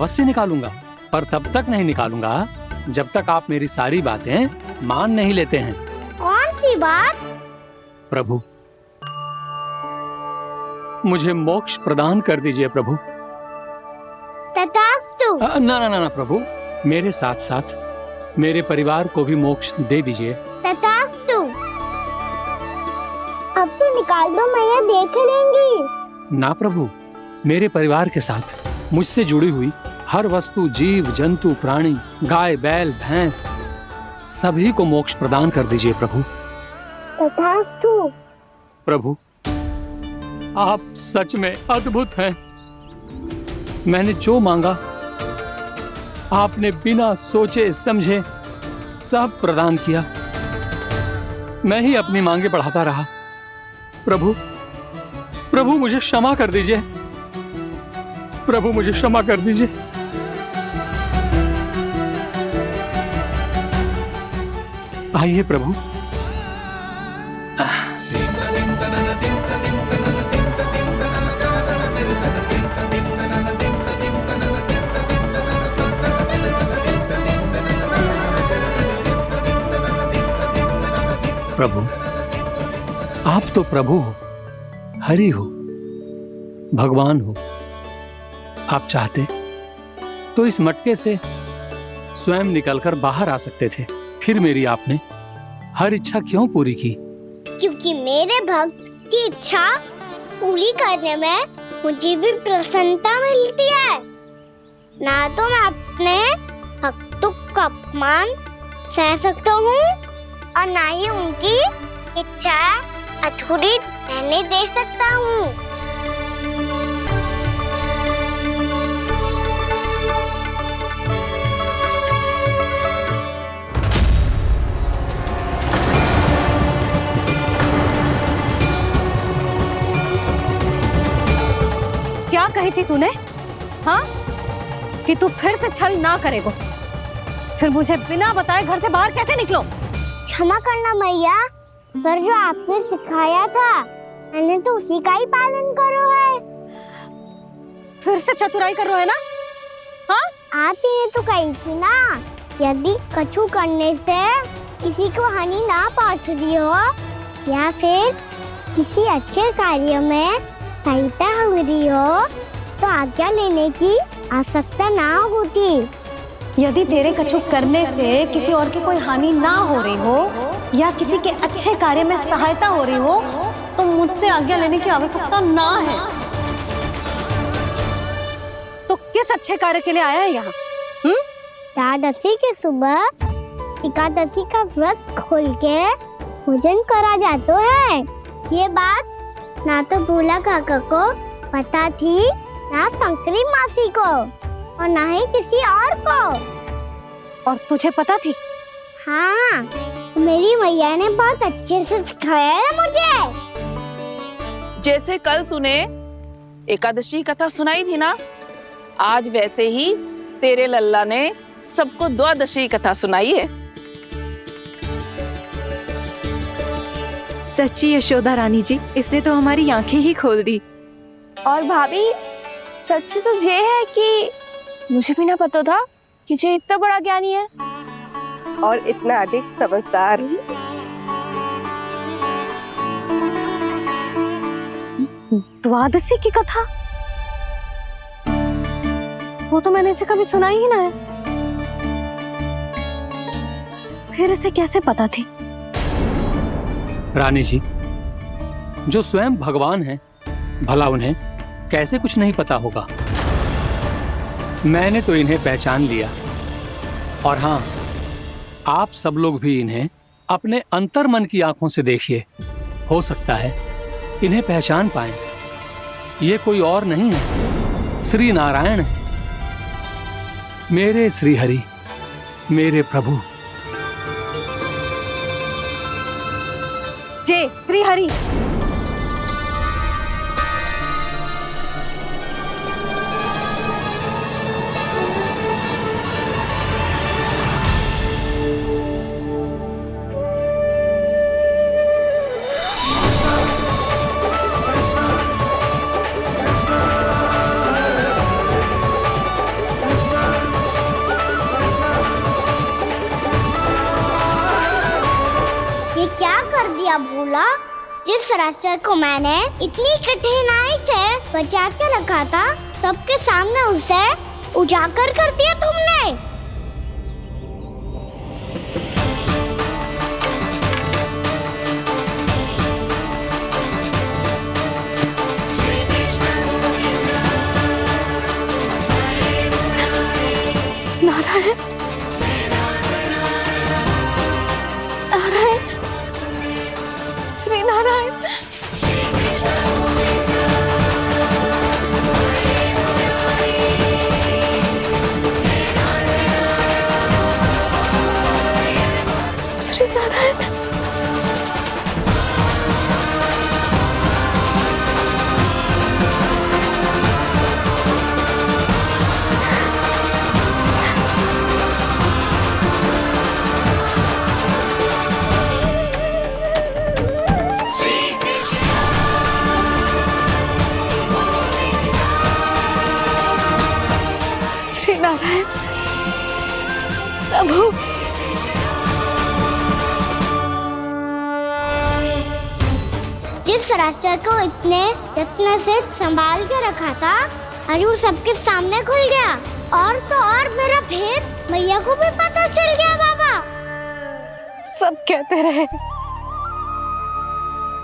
अवश्य निकालूंगा, पर तब तक नहीं निकालूंगा जब तक आप मेरी सारी बातें मान नहीं लेते हैं। कौन सी बात? प्रभु, मुझे मोक्ष प्रदान कर दीजिए प्रभु। तथास्तु। ना ना ना प्रभु, मेरे साथ साथ मेरे परिवार को भी मोक्ष दे दीजिए। तथास्तु। अब तो निकाल दो, मैया देख लेंगी। ना प्रभु, मेरे परिवार के साथ मुझसे जुड़ी हुई हर वस्तु, जीव जंतु, प्राणी, गाय बैल भैंस, सभी को मोक्ष प्रदान कर दीजिए प्रभु। तथास्तु। प्रभु, आप सच में अद्भुत हैं। मैंने जो मांगा आपने बिना सोचे समझे सब प्रदान किया। मैं ही अपनी मांगे बढ़ाता रहा। प्रभु, प्रभु मुझे क्षमा कर दीजिए। प्रभु मुझे क्षमा कर दीजिए। आइए प्रभु। प्रभु, आप तो प्रभु हो, हरि हो, भगवान हो। आप चाहते तो इस मटके से स्वयं निकलकर बाहर आ सकते थे, फिर मेरी आपने हर इच्छा क्यों पूरी की? क्योंकि मेरे भक्त की इच्छा पूरी करने में मुझे भी प्रसन्नता मिलती है। ना तो मैं अपने भक्तों का अपमान सह सकता हूँ और ना ही उनकी इच्छा अधूरी रहने दे सकता हूँ। क्या कही थी तूने? हाँ, कि तू फिर से छल ना करेगा। फिर मुझे बिना बताए घर से बाहर कैसे निकलो? क्षमा करना मैया, पर जो आपने सिखाया था मैंने तो उसी का ही पालन करो है। फिर से चतुराई कर रहे हो है ना? हाँ, आप ही ने तो कही थी ना, यदि कछु करने से किसी को हानि ना पहुंचती हो या फिर किसी अच्छे कार्य में सहायता मिली हो तो आज्ञा लेने की आवश्यकता ना होती। यदि तेरे कछु करने से किसी और की कोई हानि ना हो रही हो या किसी के अच्छे कार्य में सहायता हो रही हो तो मुझसे आज्ञा लेने की आवश्यकता ना है। तो किस अच्छे कार्य के लिए आया है यहाँ? एकादशी के सुबह एकादशी का व्रत खोल के भोजन करा जाता है। ये बात ना तो भोला काका को पता थी, ना शंकरी मासी को और ना ही किसी और को। और तुझे पता थी? हाँ, मेरी मैया ने बहुत अच्छे से सिखाया है मुझे। जैसे कल तूने एकादशी कथा सुनाई थी ना, आज वैसे ही तेरे लल्ला ने सबको द्वादशी कथा सुनाई है। सच्ची यशोदा रानी जी, इसने तो हमारी आंखें ही खोल दी। और भाभी, सच तो ये है कि मुझे भी ना पता था कि ये इतना बड़ा ज्ञानी है और इतना अधिक समझदार। द्वादशी की कथा? वो तो मैंने इसे कभी सुना ही ना है। फिर इसे कैसे पता थी? रानी जी, जो स्वयं भगवान हैं, भला उन्हें कैसे कुछ नहीं पता होगा? मैंने तो इन्हें पहचान लिया। और हाँ, आप सब लोग भी इन्हें अपने अंतर्मन की आंखों से देखिए, हो सकता है इन्हें पहचान पाएं। ये कोई और नहीं है, श्री नारायण है, मेरे श्री हरि, मेरे प्रभु। जय श्री हरि। क्या भूला? जिस रास्ते को मैंने इतनी कठिनाई से बचा के रखा था, सबके सामने उसे उजागर कर दिया तुमने। नारायण, नारायण, श्री नारायण। श्री नारायण। श्री नारायण प्रभु। जिस रास्ते को इतने यत्न से संभाल के रखा था, आज वो सबके सामने खुल गया। और तो और मेरा भेद मैया को भी पता चल गया बाबा। सब कहते रहे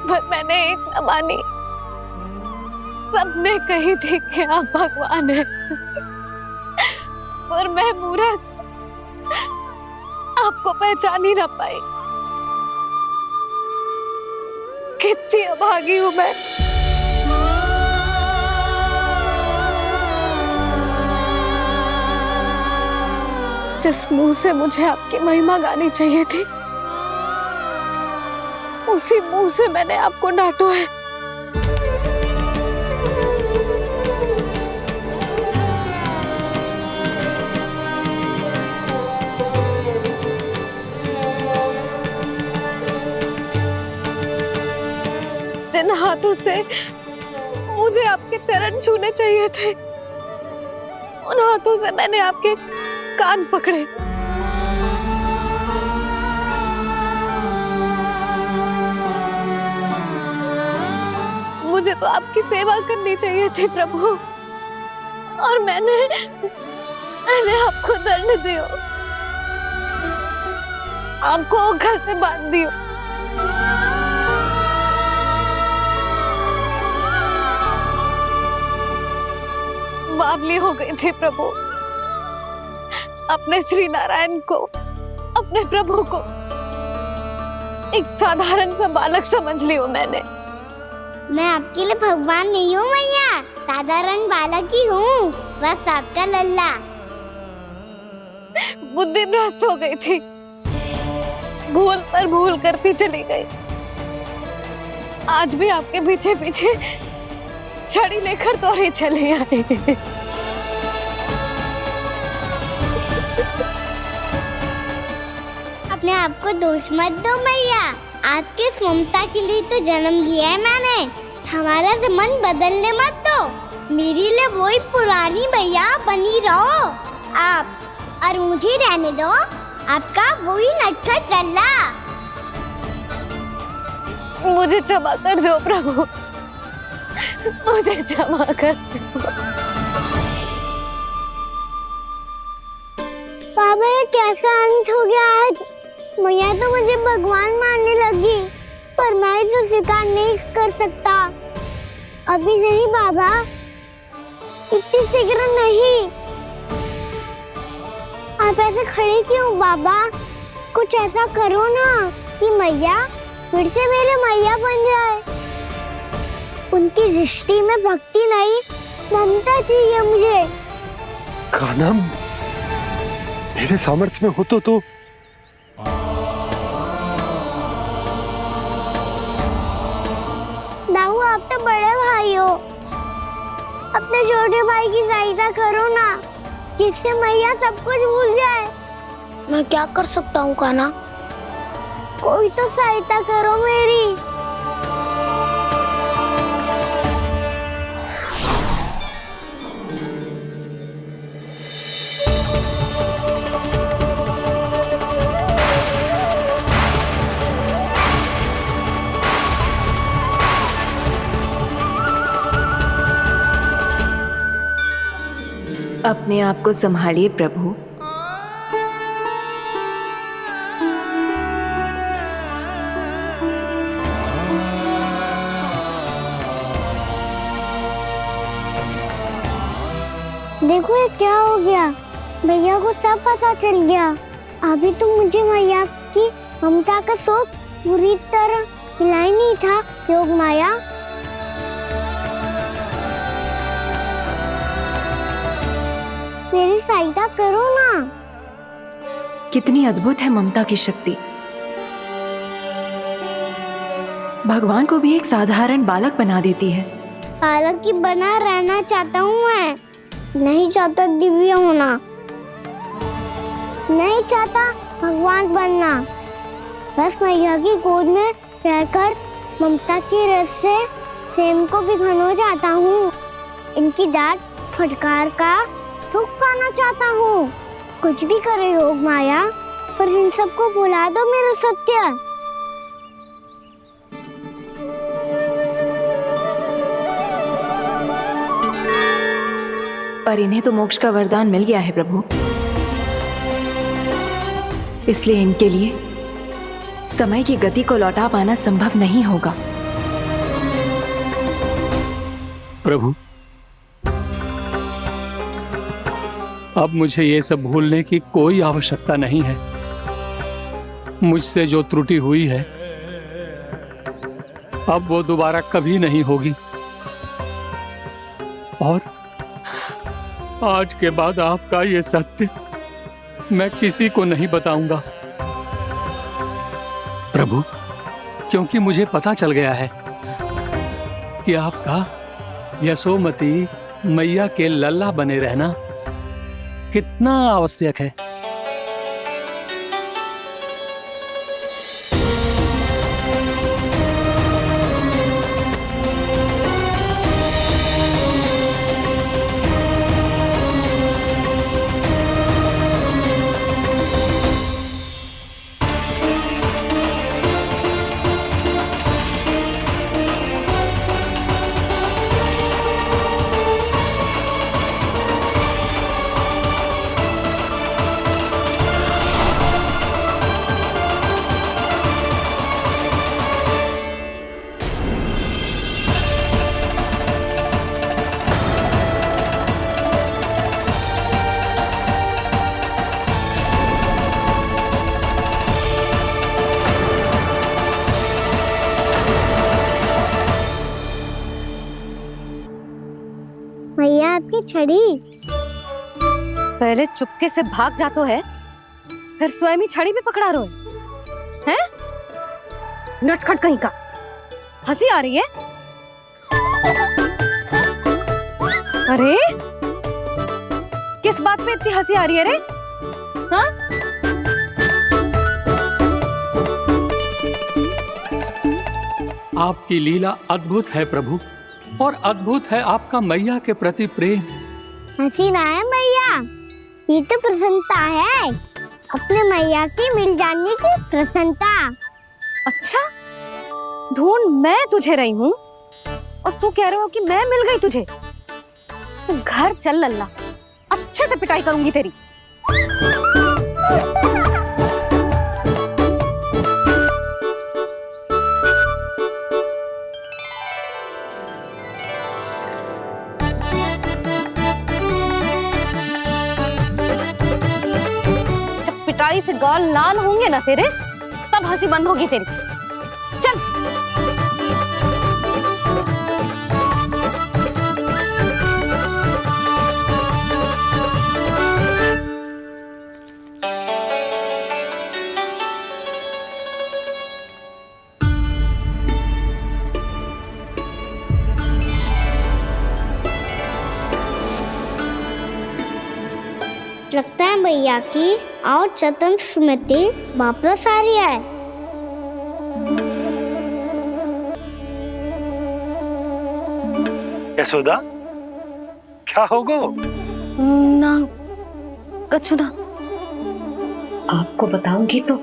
पर मैंने एक न मानी। सबने कही थी कि आप भगवान हैं, पर मैं मूर्ख आपको पहचान ही ना पाई। कितनी अभागी हूं मैं। जिस मुंह से मुझे आपकी महिमा गानी चाहिए थी, उसी मुंह से मैंने आपको डांटा है। जिन हाथों से मुझे आपके चरण छूने चाहिए थे, उन हाथों से मैंने आपके कान पकड़े। मुझे तो आपकी सेवा करनी चाहिए थी प्रभु, और मैंने आपको दंड दियो, आपको घर से बांध दियो। बावली हो गई थी प्रभु। अपने श्री नारायण को, अपने प्रभु को एक साधारण सा बालक समझ लियो मैंने। मैं आपके लिए भगवान नहीं हूँ मैया, साधारण बालक ही हूँ, बस आपका लल्ला। बुद्धि भ्रष्ट हो गई थी, भूल पर भूल करती चली गई। आज भी आपके पीछे पीछे छड़ी लेकर दौड़े चले आए। अपने आप को दोष मत दो मैया, आपकी ममता के लिए तो जन्म लिया है मैंने। हमारा से मन बदलने मत दो। मेरे लिए वही पुरानी मैया बनी रहो आप, और मुझे रहने दो आपका वही नटखट लल्ला। मुझे क्षमा कर दो प्रभु, मुझे क्षमा कर दो। बाबा ये कैसा अंत हो गया आज? मैया तो मुझे भगवान मानने लगी, पर मैं इसे स्वीकार नहीं कर सकता। अभी नहीं बाबा, इतनी शीघ्र नहीं। आप ऐसे खड़े क्यों बाबा? कुछ ऐसा करो ना कि मैया फिर से मेरे मैया बन जाए। उनकी दृष्टि में भक्ति नहीं, ममता चाहिए मुझे। कान्हा, मेरे सामर्थ्य में हो तो दाऊ, आप तो बड़े भाई हो, अपने छोटे भाई की सहायता करो ना, जिससे मैया सब कुछ भूल जाए। मैं क्या कर सकता हूँ कान्हा? कोई तो सहायता करो मेरी। अपने आप को संभालिए प्रभु। देखो ये क्या हो गया, भैया को सब पता चल गया। अभी तो मुझे मैया की ममता का शौक पूरी तरह मिला ही नहीं था। योग माया, मेरी सहायता करो ना। कितनी अद्भुत है ममता की शक्ति। भगवान को भी एक साधारण बालक बना देती है। बालक की बना रहना चाहता हूँ मैं, नहीं चाहता दिव्य होना, नहीं चाहता भगवान बनना। बस मैया की गोद में रहकर ममता की रस से सेम को भी घनो जाता हूँ। इनकी डांट फटकार का सुख पाना चाहता हूँ। कुछ भी करे योग माया, पर इन सबको भुला दो मेरा सत्य। पर इन्हें तो मोक्ष का वरदान मिल गया है प्रभु, इसलिए इनके लिए समय की गति को लौटा पाना संभव नहीं होगा। प्रभु, अब मुझे ये सब भूलने की कोई आवश्यकता नहीं है। मुझसे जो त्रुटि हुई है अब वो दोबारा कभी नहीं होगी, और आज के बाद आपका ये सत्य मैं किसी को नहीं बताऊंगा प्रभु, क्योंकि मुझे पता चल गया है कि आपका यशोमती मैया के लल्ला बने रहना कितना आवश्यक है। मैया आपकी छड़ी। पहले चुपके से भाग जातो है, फिर स्वयं ही छड़ी भी पकड़ा रो है? नटखट कहीं का। हंसी आ रही है? अरे किस बात पे इतनी हंसी आ रही है रे? हाँ? आपकी लीला अद्भुत है प्रभु, और अद्भुत है आपका मैया के प्रति प्रेम। हंसी ना है मैया, ये तो प्रसन्नता है, अपने मैया से मिल जाने की प्रसन्नता। अच्छा, ढूंढ मैं तुझे रही हूँ और तू कह रहे हो कि मैं मिल गई तुझे। तू घर चल लल्ला, अच्छे से पिटाई करूंगी तेरी। पिटाई से गाल लाल होंगे ना तेरे, तब हंसी बंद होगी तेरी। चल। लगता है भैया की और चतन स्मृति वापस आ रही है। यशोदा, क्या होगो? ना कछु ना। आपको बताऊंगी तो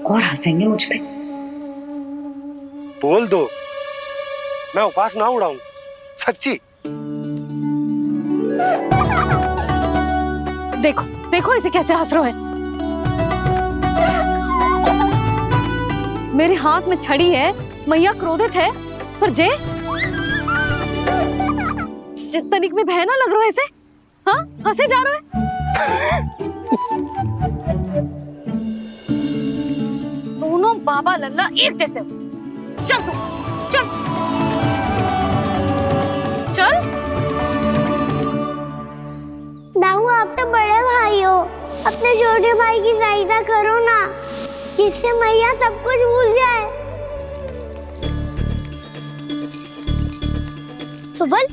और हंसेंगे मुझ पे। बोल दो, मैं उपवास ना उड़ाऊं, सच्ची। देखो देखो इसे कैसे हंस रहा है। मेरे हाथ में छड़ी है, मैया क्रोधित है, पर जे तनिक में भय ना लग रहा है इसे। हाँ, हंसे जा रहा है। दोनों बाबा लल्ला एक जैसे हो। चल तू, चल चल। दाऊ, आप तो बड़े भाई हो, अपने छोटे भाई की सहायता करो ना, जिससे मैया सब कुछ भूल जाए। सुबल,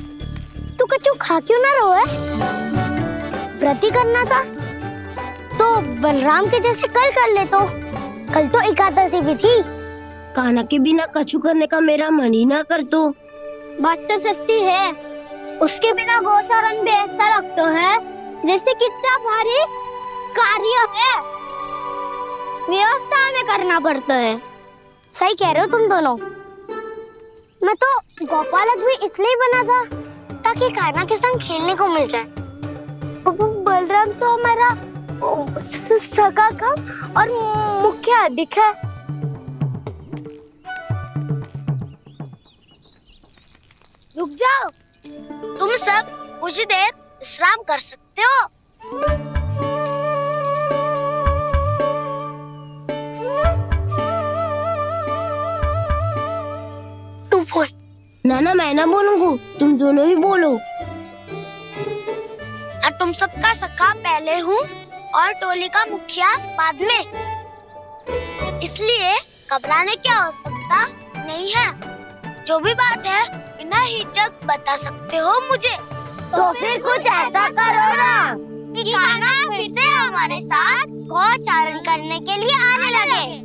तू कच्चू खा क्यों ना रहो है? व्रत ही करना था तो बलराम के जैसे कल कर ले। तो कल तो एकादशी भी थी। कान्हा के बिना कछु करने का मेरा मन ही ना कर। तो बात तो सच्ची है, उसके बिना गोचारण भी ऐसा लगता है जैसे कितना भारी कार्य है, व्यवस्था में करना पड़ता है। सही कह रहे हो तुम दोनों। मैं तो गोपालक भी इसलिए बना था ताकि कान्हा के संग खेलने को मिल जाए। बलराम तो हमारा सगा कम और मुख्य अधिक है। रुक जाओ, तुम सब कुछ देर विश्राम कर सकते हो। तू बोल। ना मैं ना बोलूंगा, तुम दोनों ही बोलो। और तुम सबका सखा पहले हूँ और टोली का मुखिया बाद में, इसलिए घबराने की आवश्यकता नहीं है। जो भी बात है बिना हिचक बता सकते हो मुझे। तो फिर कुछ ऐसा करो ना कि कान्हा फिर से हमारे साथ गोचारण करने के लिए आने लगे।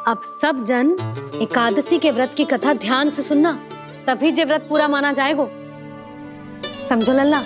अब सब जन एकादशी के व्रत की कथा ध्यान से सुनना, तभी जे व्रत पूरा माना जाएगा। समझो लल्ला।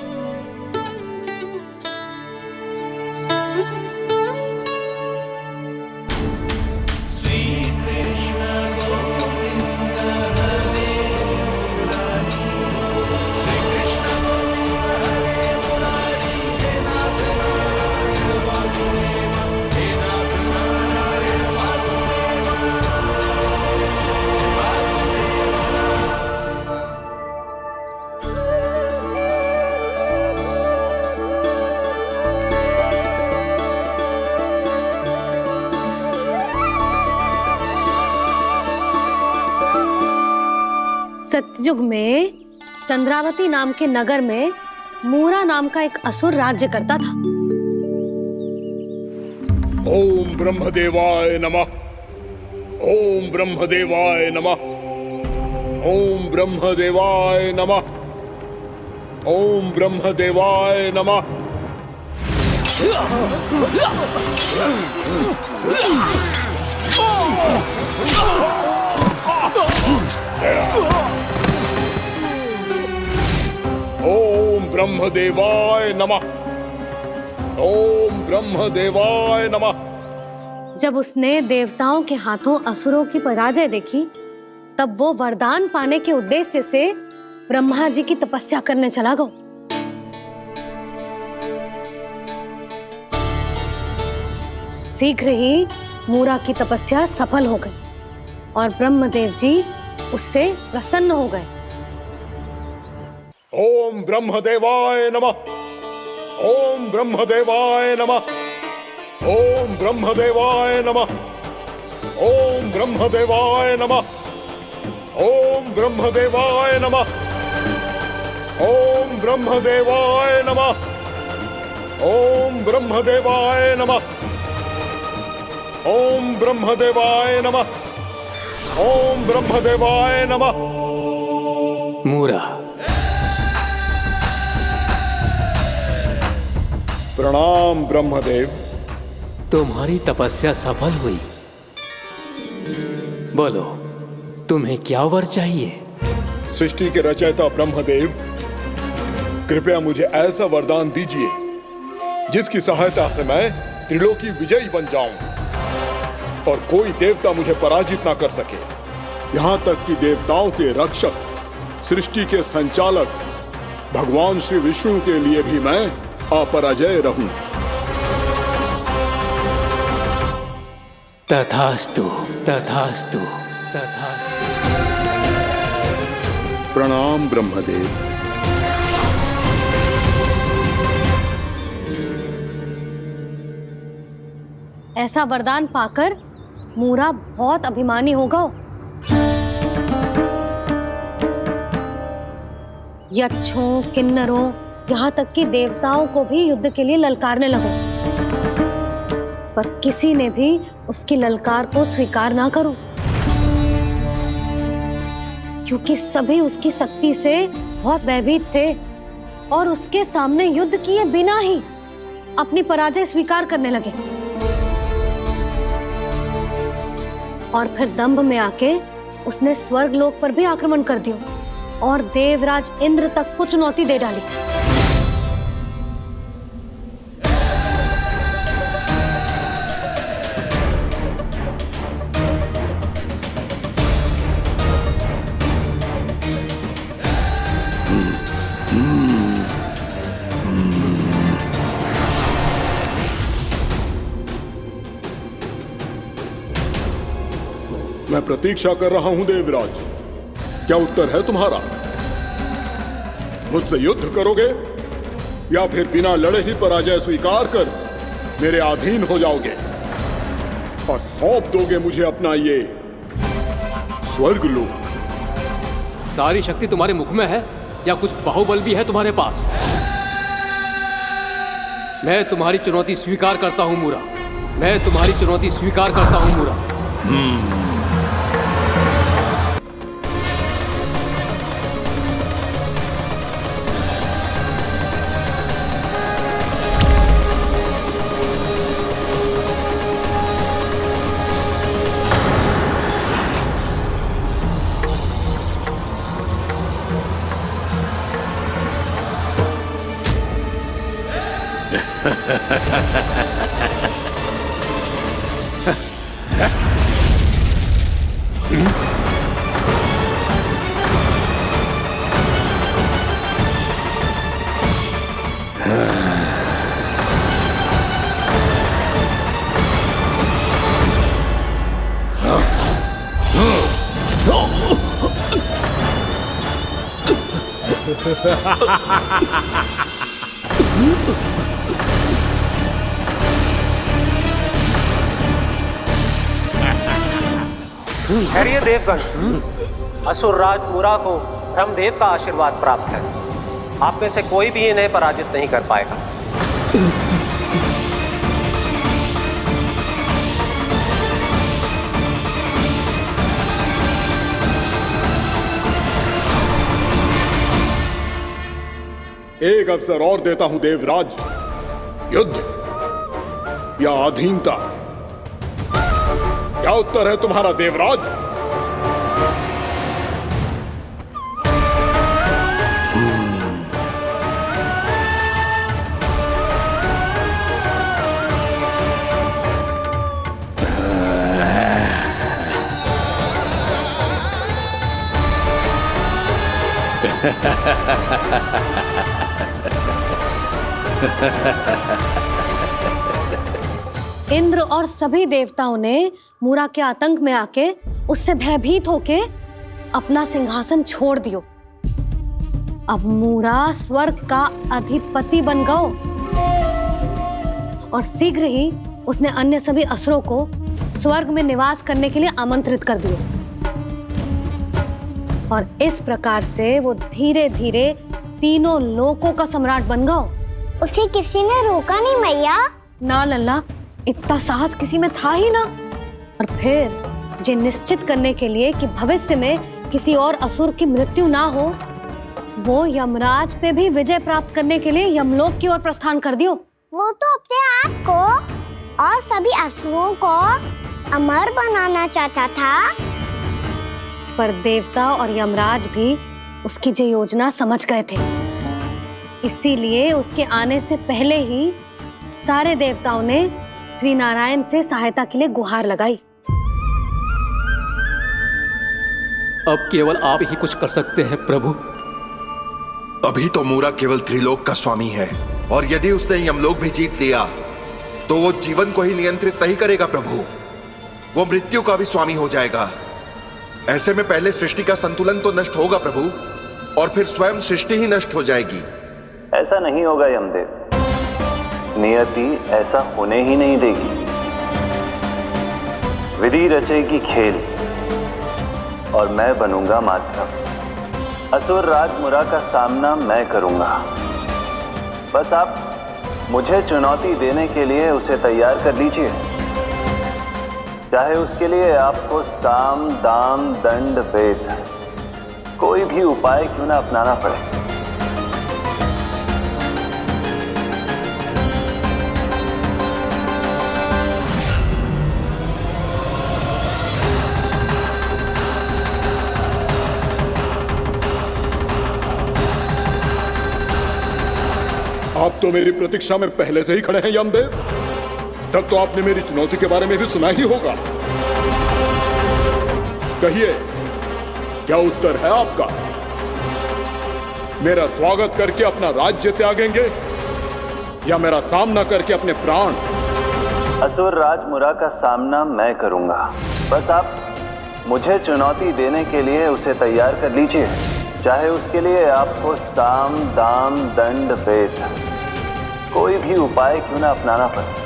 सतयुग में चंद्रावती नाम के नगर में मूरा नाम का एक असुर राज्य करता था। ओम ब्रह्मदेवाय नमः। ओम ब्रह्मदेवाय नमः। ओम ब्रह्मदेवाय नमः। ओम ब्रह्मदेवाय नमः। ओम ब्रह्मदेवाय नमः। ओम ब्रह्मदेवाय नमः। जब उसने देवताओं के हाथों असुरों की पराजय देखी, तब वो वरदान पाने के उद्देश्य से ब्रह्मा जी की तपस्या करने चला गया। शीघ्र ही मूरा की तपस्या सफल हो गई और ब्रह्मदेव जी उससे प्रसन्न हो गए। ओम ब्रह्मदेवाय नमः। ओम ब्रह्मदेवाय नमः। ओम ब्रह्मदेवाय नमः। ओम ब्रह्मदेवाय नमः। ओम ब्रह्मदेवाय नमः। ओम ब्रह्मदेवाय नमः। ओम ब्रह्मदेवाय नमः। ओम ब्रह्मदेवाय नमः। ओम ब्रह्मदेवाय नमः। मूरा, प्रणाम ब्रह्मदेव। तुम्हारी तपस्या सफल हुई। बोलो, तुम्हें क्या वर चाहिए? सृष्टि के रचयिता ब्रह्मदेव, कृपया मुझे ऐसा वरदान दीजिए जिसकी सहायता से मैं त्रिलोकी विजयी बन जाऊं। और कोई देवता मुझे पराजित ना कर सके। यहाँ तक कि देवताओं के रक्षक, सृष्टि के संचालक भगवान श्री विष्णु के लिए भी मैं अपराजय रहूं। तथास्तु, तथास्तु, तथास्तु। प्रणाम ब्रह्मदेव। ऐसा वरदान पाकर मूरा बहुत अभिमानी होगा। यक्षों, किन्नरों, यहाँ तक कि देवताओं को भी युद्ध के लिए ललकारने लगो, पर किसी ने भी उसकी ललकार को स्वीकार ना करो, क्योंकि सभी उसकी शक्ति से बहुत भयभीत थे और उसके सामने युद्ध किए बिना ही अपनी पराजय स्वीकार करने लगे। और फिर दंभ में आके उसने स्वर्ग लोक पर भी आक्रमण कर दिया और देवराज इंद्र तक को चुनौती दे डाली। मैं प्रतीक्षा कर रहा हूं देवराज, क्या उत्तर है तुम्हारा? मुझसे युद्ध करोगे या फिर बिना लड़े ही पराजय स्वीकार कर मेरे अधीन हो जाओगे और सौंप दोगे मुझे अपना ये स्वर्ग लोक? सारी शक्ति तुम्हारे मुख में है या कुछ बाहुबल भी है तुम्हारे पास? मैं तुम्हारी चुनौती स्वीकार करता हूं मूरा, मैं तुम्हारी चुनौती स्वीकार करता हूं मूरा। ठहरिए देवगण, असुर राज मूरा को ब्रह्मदेव का आशीर्वाद प्राप्त है। आप में से कोई भी इन्हें पराजित नहीं कर पाएगा। एक अवसर और देता हूं देवराज, युद्ध या अधीनता, क्या उत्तर है तुम्हारा देवराज? इंद्र और सभी देवताओं ने मूरा के आतंक में आके उससे भयभीत होके अपना सिंहासन छोड़ दियो। अब मूरा स्वर्ग का अधिपति बन गयो और शीघ्र ही उसने अन्य सभी असुरों को स्वर्ग में निवास करने के लिए आमंत्रित कर दियो। और इस प्रकार से वो धीरे धीरे तीनों लोकों का सम्राट बन गयो। उसे किसी ने रोका नहीं मैया? ना लल्ला, इतना साहस किसी में था ही ना। और फिर ये निश्चित करने के लिए कि भविष्य में किसी और असुर की मृत्यु ना हो, वो यमराज पे भी विजय प्राप्त करने के लिए यमलोक की ओर प्रस्थान कर दियो। वो तो अपने आप को और सभी असुरों को अमर बनाना चाहता था, पर देवता और यमराज भी उसकी ये योजना समझ गए थे। इसीलिए उसके आने से पहले ही सारे देवताओं ने श्री नारायण से सहायता के लिए गुहार लगाई। अब केवल आप ही कुछ कर सकते हैं प्रभु। अभी तो मूरा केवल त्रिलोक का स्वामी है, और यदि उसने यमलोक भी जीत लिया तो वो जीवन को ही नियंत्रित नहीं करेगा प्रभु, वो मृत्यु का भी स्वामी हो जाएगा। ऐसे में पहले सृष्टि का संतुलन तो नष्ट होगा प्रभु, और फिर स्वयं सृष्टि ही नष्ट हो जाएगी। ऐसा नहीं होगा यमदेव, नियति ऐसा होने ही नहीं देगी। विधि रचेगी खेल और मैं बनूंगा माध्यम। असुर राज मुरा का सामना मैं करूंगा। बस आप मुझे चुनौती देने के लिए उसे तैयार कर लीजिए, चाहे उसके लिए आपको साम दाम दंड भेद कोई भी उपाय क्यों ना अपनाना पड़े। आप तो मेरी प्रतीक्षा में पहले से ही खड़े हैं यमदेव। तब तो आपने मेरी चुनौती के बारे में भी सुना ही होगा। कहिए, क्या उत्तर है आपका? मेरा स्वागत करके अपना राज्य त्यागेंगे या मेरा सामना करके अपने प्राण? असुर राज मुरा का सामना मैं करूंगा। बस आप मुझे चुनौती देने के लिए उसे तैयार कर लीजिए, चाहे उसके लिए आपको साम दाम दंड भेद कोई भी उपाय क्यों ना अपनाना पड़े।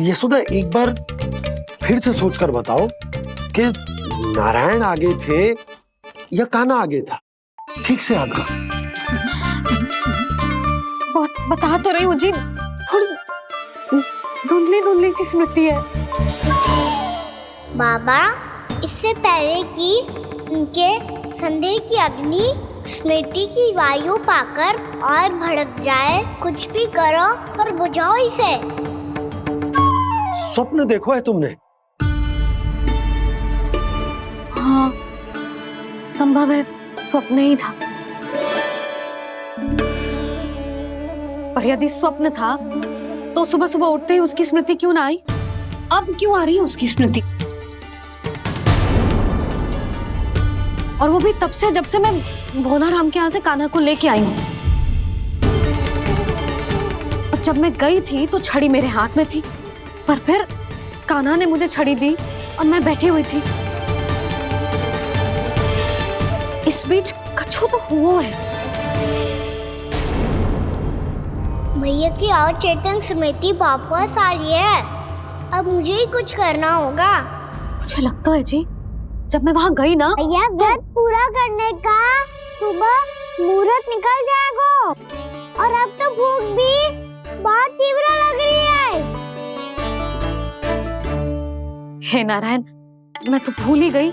यशोदा, एक बार फिर से सोचकर बताओ कि नारायण आगे थे या कान्हा आगे था? ठीक से याद कर। बता तो रही हूँ जी, थोड़ी धुंधली धुंधली सी स्मृति है। बाबा, इससे पहले कि उनके संदेह की अग्नि स्मृति की वायु पाकर और भड़क जाए, कुछ भी करो और बुझाओ इसे। स्वप्न देखो है तुमने? हाँ, संभव है स्वप्न ही था। पर यदि स्वप्न था तो सुबह सुबह उठते ही उसकी स्मृति क्यों ना आई? अब क्यों आ रही है उसकी स्मृति? और वो भी तब से जब से मैं भोनाराम के यहाँ से कान्हा को लेके आई हूँ। और जब मैं गई थी तो छड़ी मेरे हाथ में थी, पर फिर कान्हा ने मुझे छड़ी दी और मैं बैठी हुई थी। इस बीच कछु तो हुआ है। भैया की अचेतन स्मृति वापस आ रही है। अब मुझे ही कुछ करना होगा। मुझे लगता है जी, जब मैं वहाँ गई ना, भैया व्रत पूरा करने का सुबह मुहूर्त निकल जाएगा, और अब तो भूख भी बहुत तीव्र लग रही है। हे नारायण, मैं तो भूल ही गई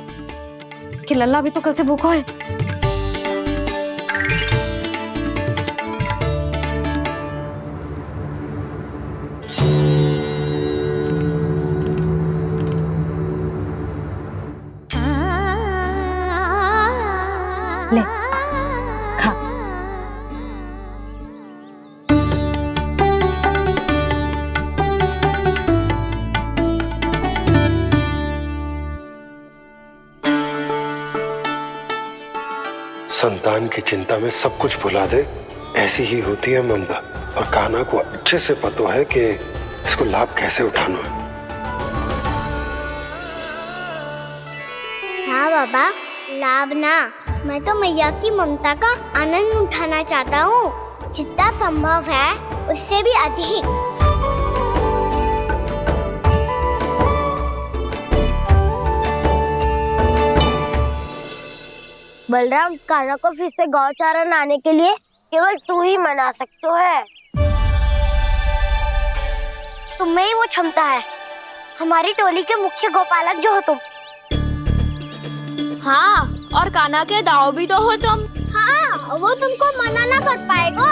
कि लल्ला भी तो कल से भूखा है। ले, खा। संतान की चिंता में सब कुछ भुला दे, ऐसी ही होती है ममता। और कान्हा को अच्छे से पता है कि इसको लाभ कैसे उठाना है। हाँ बाबा, लाभ ना, मैं तो मैया की ममता का आनंद उठाना चाहता हूँ, जितना संभव है उससे भी अधिक। बलराम, कान्हा को फिर से गौचारण आने के लिए केवल तू ही मना सकते है। तुम्हें ही वो क्षमता है, हमारी टोली के मुख्य गोपालक जो हो तुम। हाँ, और कान्हा के दाव भी तो हो तुम। हाँ, वो तुमको मना ना कर पाएगा।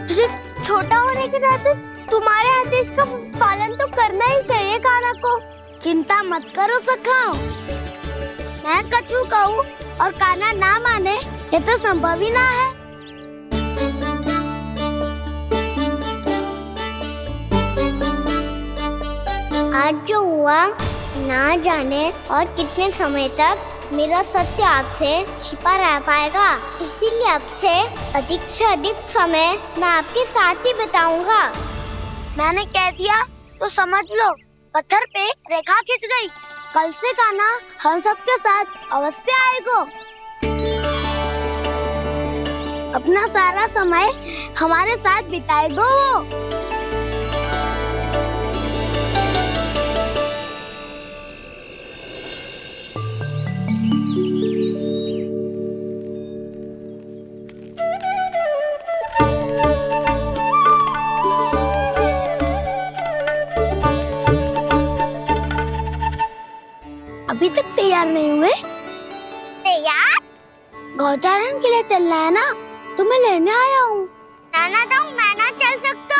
तुझे छोटा होने के नाते तुम्हारे आदेश का पालन तो करना ही चाहिए कान्हा को। चिंता मत करो सखा, मैं कछु कहूँ और कान्हा ना माने, ये तो संभव ही ना है। आज जो हुआ ना जाने और कितने समय तक मेरा सत्य आपसे छिपा रह पाएगा, इसीलिए आपसे अधिक से अधिक समय मैं आपके साथ ही बिताऊंगा। मैंने कह दिया तो समझ लो, पत्थर पे रेखा खींच गई। कल से कान्हा हम सबके साथ अवश्य आएगा। अपना सारा समय हमारे साथ बिताएगा वो। अभी तक तैयार नहीं हुए? तैयार? गौचारण के लिए चलना है ना, तुम्हें लेने आया हूँ। नाना तो मैं ना चल सकता,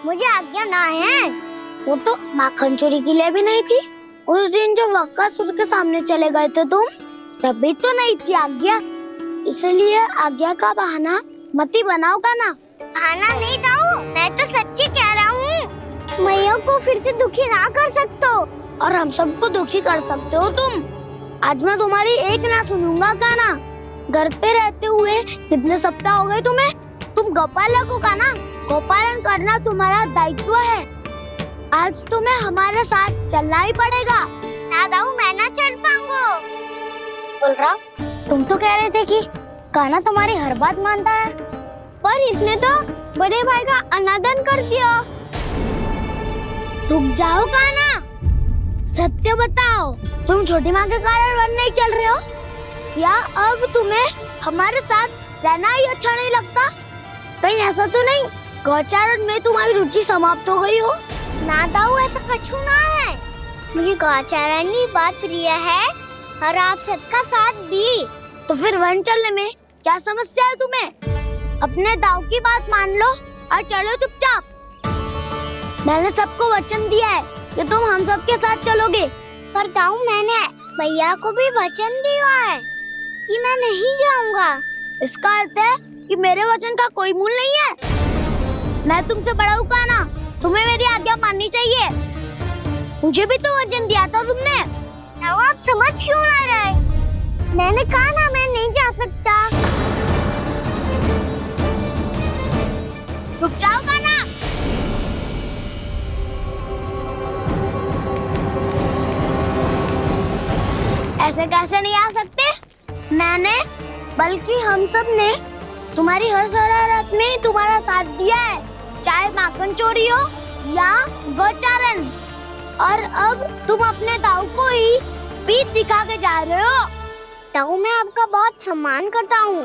मुझे आज्ञा ना है। वो तो माखन चोरी के लिए भी नहीं थी। उस दिन जो वक्कासुर के सामने चले गए थे तुम, तभी तो नहीं थी आज्ञा। इसलिए आज्ञा का बहाना मत ही बनाओ ना। बहाना नहीं दाऊ, मैं तो सच्ची कह रहा हूँ। मैया को फिर से दुखी ना कर सकते हो और हम सबको दुखी कर सकते हो तुम। आज मैं तुम्हारी एक ना सुनूंगा कान्हा। घर पे रहते हुए कितने सप्ताह हो गए तुम्हें? तुम गोपालक हो कान्हा, गोपालन करना तुम्हारा दायित्व है। आज तुम्हें हमारे साथ चलना ही पड़ेगा। ना दाऊ, मैं ना चल पाऊंगा। बोल रहा, तुम तो कह रहे थे कि कान्हा तुम्हारी हर बात मानता है, पर इसने तो बड़े भाई का अनादर कर दिया। रुक जाओ कान्हा, सत्य बताओ, तुम छोटी माँ के कारण वन नहीं चल रहे हो? या अब तुम्हें हमारे साथ रहना ही अच्छा नहीं लगता? कहीं ऐसा तो नहीं गौचारण में तुम्हारी रुचि समाप्त हो गई हो? ना दाऊ, ऐसा कुछ ना है। मुझे गौचारण की बात प्रिय है और आप सबका साथ भी। तो फिर वन चलने में क्या समस्या है तुम्हें? अपने दाऊ की बात मान लो और चलो चुपचाप। मैंने सबको वचन दिया है कि तुम हम सबके साथ चलोगे। पर दाऊ, मैंने भैया को भी वचन दिया है कि मैं नहीं जाऊंगा। इसका अर्थ है कि मेरे वचन का कोई मूल नहीं है। मैं तुमसे बड़ा हूँ कान्हा, तुम्हें मेरी आज्ञा माननी चाहिए। मुझे भी तो वचन दिया था तुमने। दाऊ, आप समझ क्यों आ रहे? मैंने कहा ना, मैं नहीं जा सकता। रुक जाओ कान्हा। ऐसे कैसे नहीं आ सकते? मैंने बल्कि हम सब ने तुम्हारी हर शरारत में तुम्हारा साथ दिया है, चाहे माखन चोरी हो या गोचारण। और अब तुम अपने दाऊ को ही पीठ दिखा के जा रहे हो। दाऊ, मैं आपका बहुत सम्मान करता हूँ,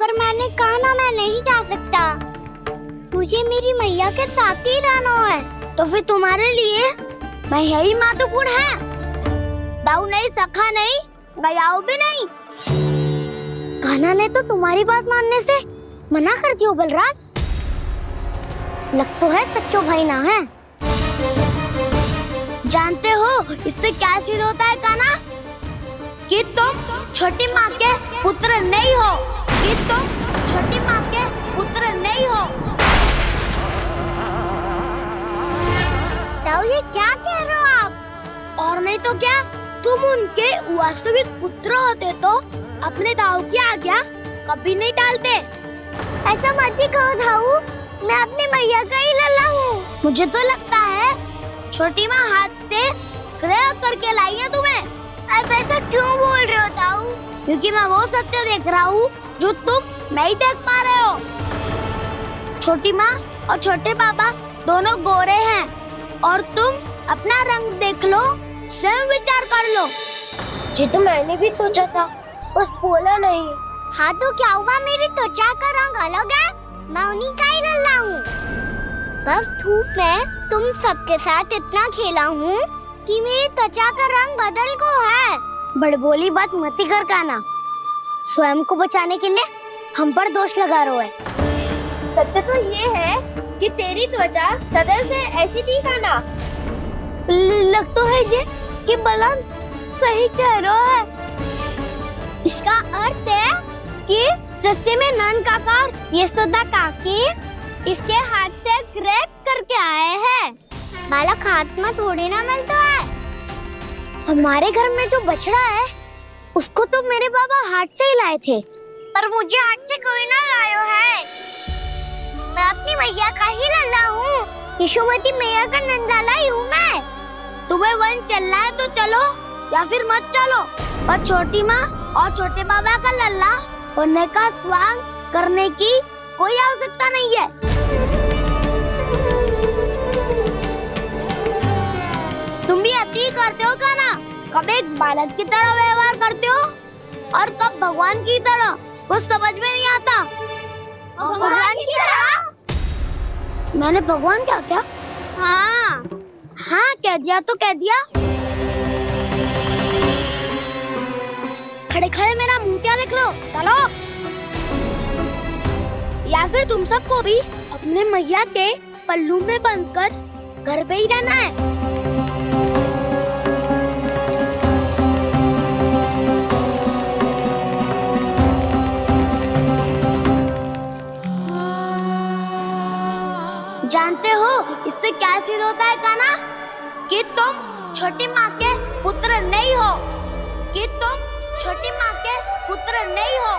पर मैंने कहा ना, मैं नहीं जा सकता। मुझे मेरी मैया के साथ ही रहना है। तो फिर तुम्हारे लिए मैं यही महत्वपूर्ण है। दाऊ नहीं, सखा नहीं, गयाऊ भी नहीं। कान्हा ने तो तुम्हारी बात मानने से मना कर दिया बलराम। लग तो है सच्चो भाई ना है। जानते हो इससे क्या सिद्ध होता है कान्हा? कि तुम छोटी माँ के पुत्र नहीं हो, कि तुम छोटी माँ के पुत्र नहीं हो। दाऊ, ये क्या कह रहे हो आप? और नहीं तो क्या, तुम उनके वास्तविक पुत्र होते तो अपने दाऊ की आज्ञा कभी नहीं टालते। ऐसा मत ही कहो दाऊ, मैं अपनी मैया का ही लल्ला हूँ। मुझे तो लगता है छोटी माँ हाथ से ग्रह करके लाई है तुम्हें। अब ऐसा क्यों बोल रहे हो दाऊ? क्योंकि मैं वो सत्य देख रहा हूँ जो तुम नहीं देख पा रहे हो। छोटी माँ और छोटे पापा दोनों गोरे हैं और तुम अपना रंग देख लो, स्वयं विचार कर लो। जी तो मैंने भी सोचा था, बस बोला नहीं। हाँ तो क्या हुआ, मेरी त्वचा का रंग अलग है, मैं उन्हीं का ही लल्ला हूँ। बस धूप में तुम सबके साथ इतना खेला हूँ कि मेरी त्वचा का रंग बदल को है। बड़बोली बात मत ही कर कान्हा, स्वयं को बचाने के लिए हम पर दोष लगा रहे है। सत्य तो ये है कि तेरी त्वचा सदैव से ऐसी थी कान्हा। लग तो है ये कि बलराम सही कह रहा है। इसका अर्थ है कि सच्चे में नन काका यशोदा काकी इसके हाथ से ग्रेप करके आए हैं। बालक हाथ में थोड़ी ना मिलता है। हमारे घर में जो बछड़ा है उसको तो मेरे बाबा हाथ से ही लाए थे, पर मुझे हाथ से कोई ना लायो है। मैं अपनी मैया का ही लल्ला हूँ, यशोमती मैया का नंदाला ही हूँ मैं। तुम्हें वन चलना है तो चलो या फिर मत चलो, और छोटी माँ और छोटे बाबा का लल्ला होने का स्वांग करने की कोई आवश्यकता नहीं है। तुम भी अति करते हो का ना? कब एक बालक की तरह व्यवहार करते हो और कब भगवान की तरह, कुछ समझ में नहीं आता। भगवान की तरह? मैंने भगवान क्या क्या? हाँ हाँ कह दिया तो कह दिया। खड़े खड़े मेरा मुंह क्या देख लो, चलो। या फिर तुम सबको भी अपने मैया के पल्लू में बंधकर घर पे ही रहना है। जानते हो इससे क्या सिद्ध होता है काना? कि तुम छोटी माँ के पुत्र नहीं हो, कि तुम छोटी माँ के पुत्र नहीं हो।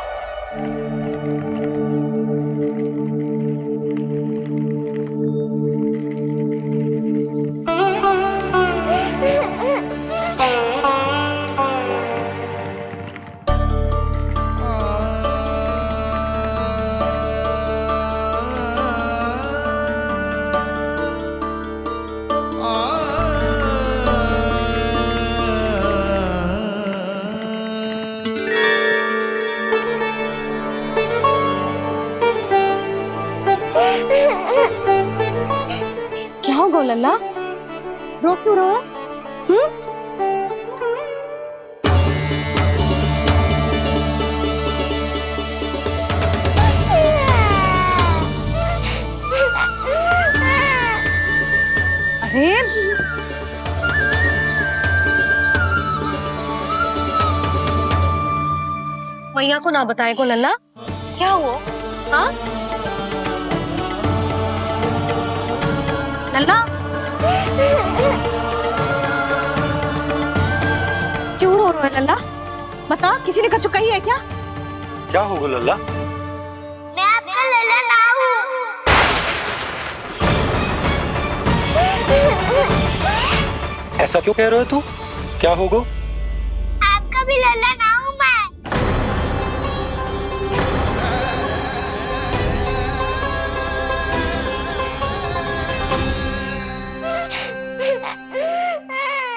क्या हो गो लल्ला, रो क्यों रहो? अरे मैया को ना बताए को लल्ला, क्या हुआ? हाँ लल्ला, क्यों रो रहे हो लल्ला? बता, किसी ने कछु कही है क्या? क्या होगा लल्ला? मैं आपका लल्ला ना हूँ। ऐसा क्यों कह रहे हो तू? क्या होगा? आपका भी लल्ला ना हूँ मैं।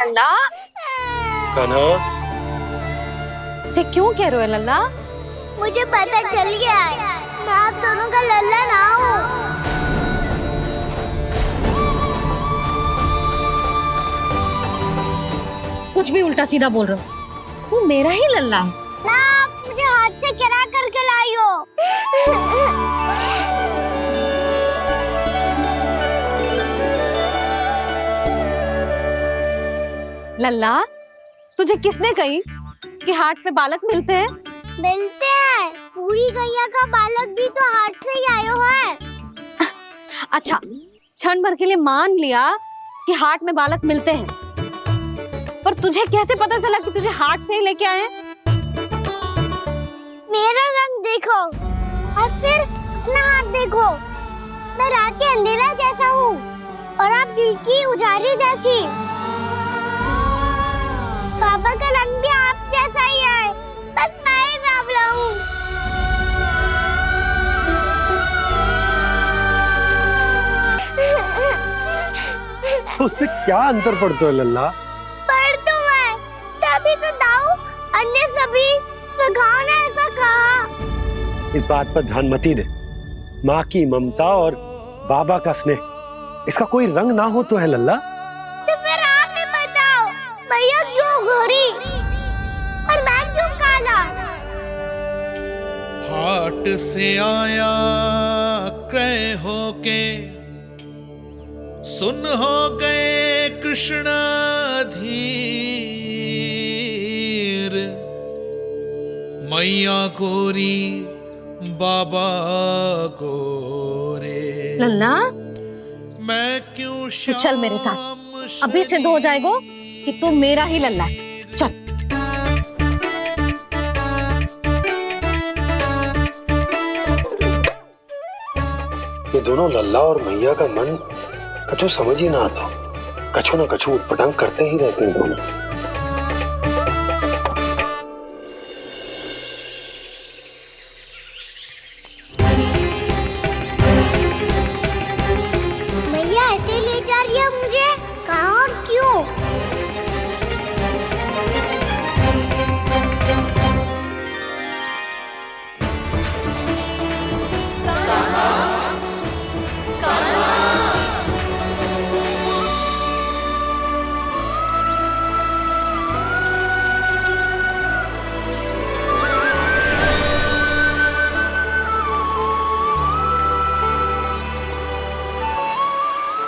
लल्ला, कान्हा, जे क्यों कह रहे हो लल्ला? मुझे पता चल गया है, मैं आप दोनों का लल्ला ना हूँ। कुछ भी उल्टा सीधा बोल रहे हो, तू मेरा ही लल्ला है। ना आप मुझे हाथ से गिरा करके लाई हो। लल्ला, तुझे किसने कही कि हाट में बालक मिलते हैं? मिलते हैं, पूरी गैया का बालक भी तो हाट से ही आयो है। अच्छा, क्षण भर के लिए मान लिया कि हाट में बालक मिलते हैं, पर तुझे कैसे पता चला कि तुझे हाट से ही लेके आए? मेरा रंग देखो और फिर अपना हाथ देखो। मैं रात के अंधेरा जैसा हूँ और आप दिल की उजारी जैसी। पापा का रंग भी आप जैसा ही है, बस मैं ही सांवला हूँ। उससे क्या अंतर पड़ता है लल्ला? पर तो मैं तभी तो दाऊ अन्य सभी सखाओ ने ऐसा कहा। इस बात पर ध्यान मत ही दे। माँ की ममता और बाबा का स्नेह, इसका कोई रंग ना हो तो है लल्ला? तो फिर आप ही बताओ, मैया क्यों गोरी और मैं क्यों काला? हाट से आया क्रय होके, सुन हो गए कृष्ण धीर, मैया गोरी बाबा गोरे। लल्ला मैं क्यों तो चल मेरे साथ, अभी सिद्ध हो जाएगा कि तू मेरा ही लल्ला है। चल। ये दोनों लल्ला और मैया का मन कछु समझ ही ना आता, कछु ना कछु उटपटांग करते ही रहते हैं दोनों। मैया ऐसे ले जा रही है मुझे, कहाँ और क्यों?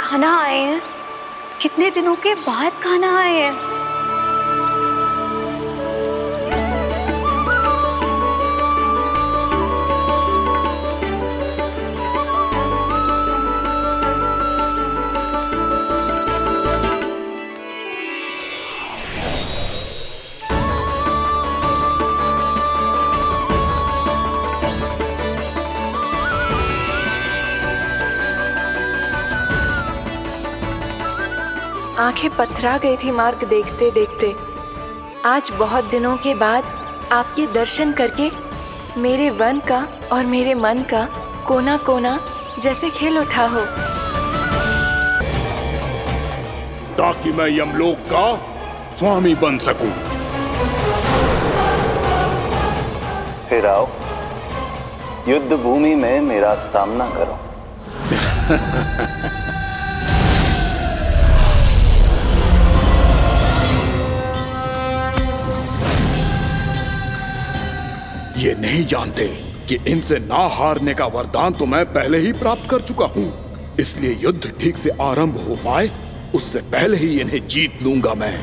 खाना आए हैं, कितने दिनों के बाद खाना आए हैं। आंखें पथरा गई थी मार्ग देखते देखते। आज बहुत दिनों के बाद आपके दर्शन करके मेरे वन का और मेरे मन का कोना कोना जैसे खेल उठा हो। ताकि मैं यमलोक का स्वामी बन सकूं। फिर आओ, युद्ध भूमि में मेरा सामना करो। ये नहीं जानते कि इनसे ना हारने का वरदान तो मैं पहले ही प्राप्त कर चुका हूँ, इसलिए युद्ध ठीक से आरंभ हो पाए उससे पहले ही इन्हें जीत लूंगा मैं।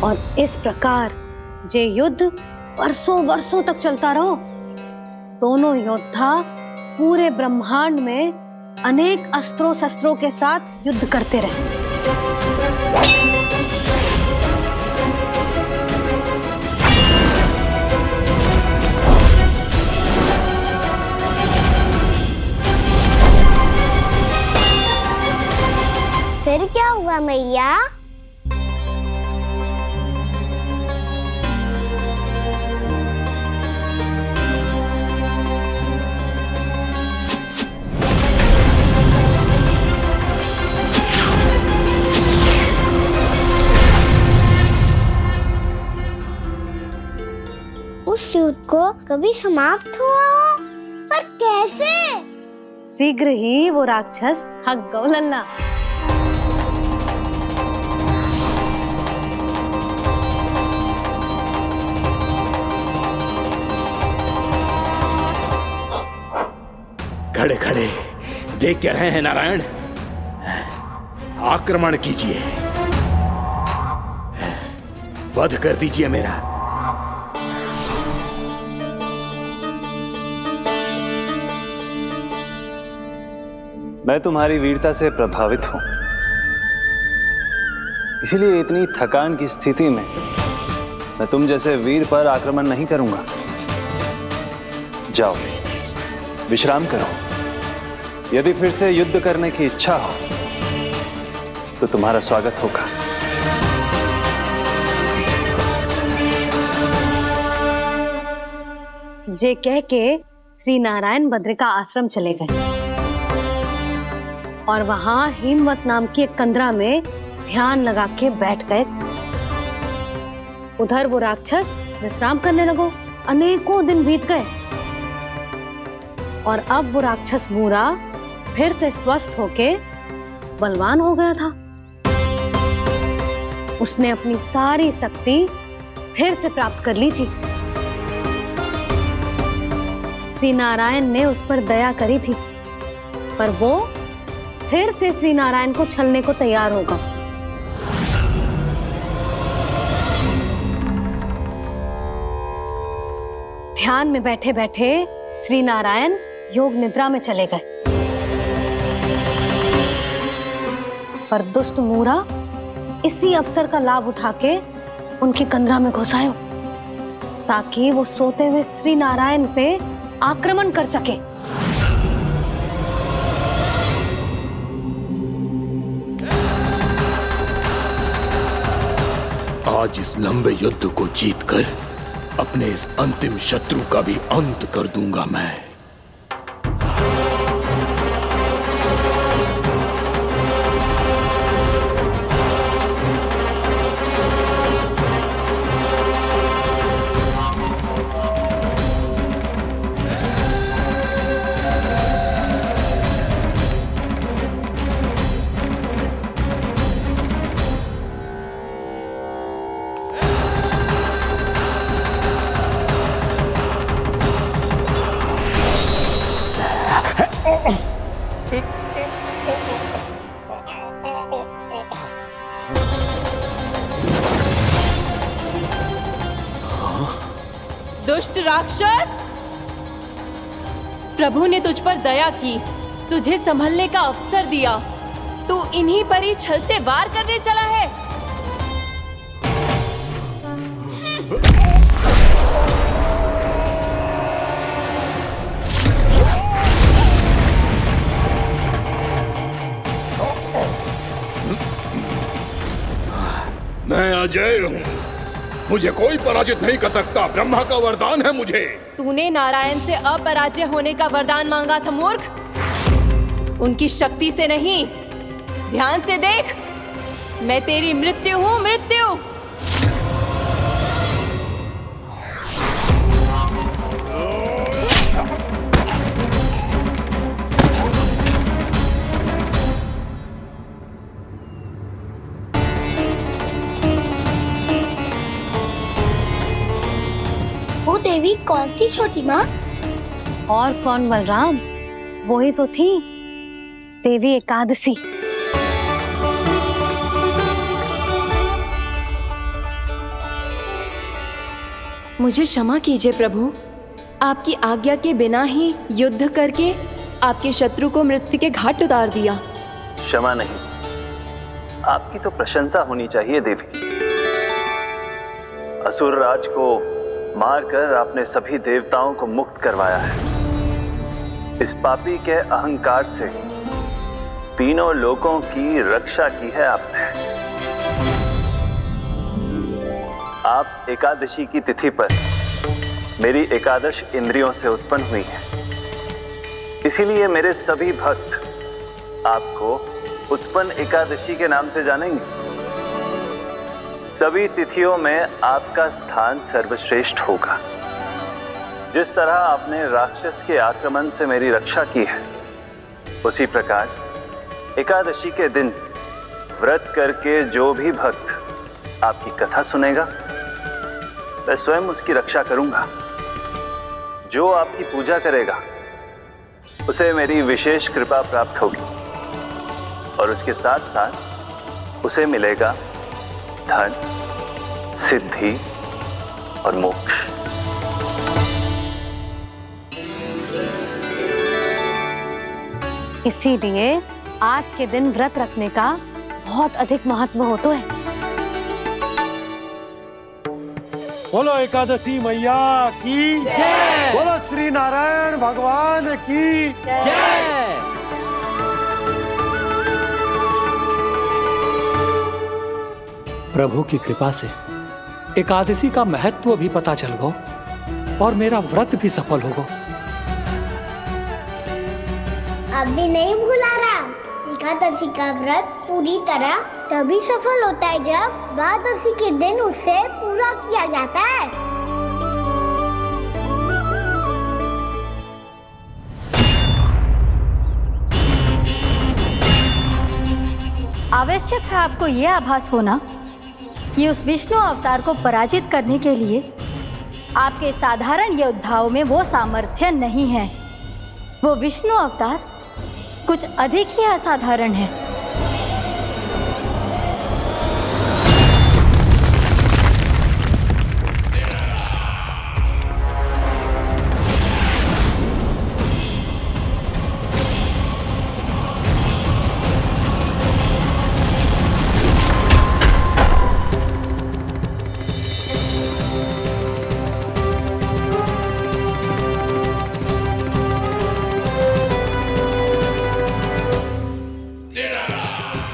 और इस प्रकार जे युद्ध वर्षों वर्षों तक चलता रहो। दोनों योद्धा पूरे ब्रह्मांड में अनेक अस्त्रों शस्त्रों के साथ युद्ध करते रहे। फिर क्या हुआ मैया? उस युद्ध को कभी समाप्त हुआ हो, पर कैसे? शीघ्र ही वो राक्षस थक गए लल्ला। खड़े खड़े देख क्या रहे हैं नारायण? आक्रमण कीजिए, वध कर दीजिए मेरा। मैं तुम्हारी वीरता से प्रभावित हूं, इसीलिए इतनी थकान की स्थिति में मैं तुम जैसे वीर पर आक्रमण नहीं करूंगा। जाओ विश्राम करो। यदि फिर से युद्ध करने की इच्छा हो तो तुम्हारा स्वागत होगा। जे कह के श्री नारायण बद्रिका आश्रम चले गए और वहां हिमवत नाम की एक कंदरा में ध्यान लगा के बैठ गए। उधर वो राक्षस विश्राम करने लगो। अनेकों दिन बीत गए और अब वो राक्षस मूरा फिर से स्वस्थ होके बलवान हो गया था। उसने अपनी सारी शक्ति फिर से प्राप्त कर ली थी। श्री नारायण ने उस पर दया करी थी, पर वो फिर से श्री नारायण को छलने को तैयार होगा। ध्यान में बैठे बैठे श्री नारायण योग निद्रा में चले गए, पर दुष्ट मूरा इसी अवसर का लाभ उठा के उनकी कंदरा में घुस आयो ताकि वो सोते हुए श्री नारायण पे आक्रमण कर सके। आज इस लंबे युद्ध को जीतकर अपने इस अंतिम शत्रु का भी अंत कर दूंगा मैं। दुष्ट राक्षस, प्रभु ने तुझ पर दया की, तुझे संभलने का अवसर दिया। तू इन्हीं पर ही छल से वार करने चला है। मैं अजय हूँ, मुझे कोई पराजित नहीं कर सकता। ब्रह्मा का वरदान है मुझे। तूने नारायण से अपराजय होने का वरदान मांगा था मूर्ख, उनकी शक्ति से नहीं। ध्यान से देख, मैं तेरी मृत्यु हूँ, मृत्यु। वो देवी कौन थी छोटी माँ? और कौन बलराम, वो ही तो थी देवी एकादशी। मुझे क्षमा कीजिए प्रभु, आपकी आज्ञा के बिना ही युद्ध करके आपके शत्रु को मृत्यु के घाट उतार दिया। क्षमा नहीं, आपकी तो प्रशंसा होनी चाहिए देवी। असुर राज को मारकर आपने सभी देवताओं को मुक्त करवाया है। इस पापी के अहंकार से तीनों लोकों की रक्षा की है आपने। आप एकादशी की तिथि पर मेरी एकादश इंद्रियों से उत्पन्न हुई हैं। इसीलिए मेरे सभी भक्त आपको उत्पन्न एकादशी के नाम से जानेंगे। सभी तिथियों में आपका स्थान सर्वश्रेष्ठ होगा। जिस तरह आपने राक्षस के आक्रमण से मेरी रक्षा की है, उसी प्रकार एकादशी के दिन व्रत करके जो भी भक्त आपकी कथा सुनेगा, मैं स्वयं उसकी रक्षा करूंगा। जो आपकी पूजा करेगा उसे मेरी विशेष कृपा प्राप्त होगी और उसके साथ साथ उसे मिलेगा धन, सिद्धि और मोक्ष। इसीलिए आज के दिन व्रत रखने का बहुत अधिक महत्व होता है। बोलो एकादशी मैया की जय। बोलो श्री नारायण भगवान की जय। प्रभु की कृपा से एकादशी का महत्व भी पता चल गो और मेरा व्रत भी सफल हो गो। अभी नहीं भुला रहा। एकादशी का व्रत पूरी तरह तभी सफल होता है जब द्वादशी के दिन उसे पूरा किया जाता है। आवश्यक है आपको यह आभास होना कि उस विष्णु अवतार को पराजित करने के लिए आपके साधारण योद्धाओं में वो सामर्थ्य नहीं है। वो विष्णु अवतार कुछ अधिक ही असाधारण है।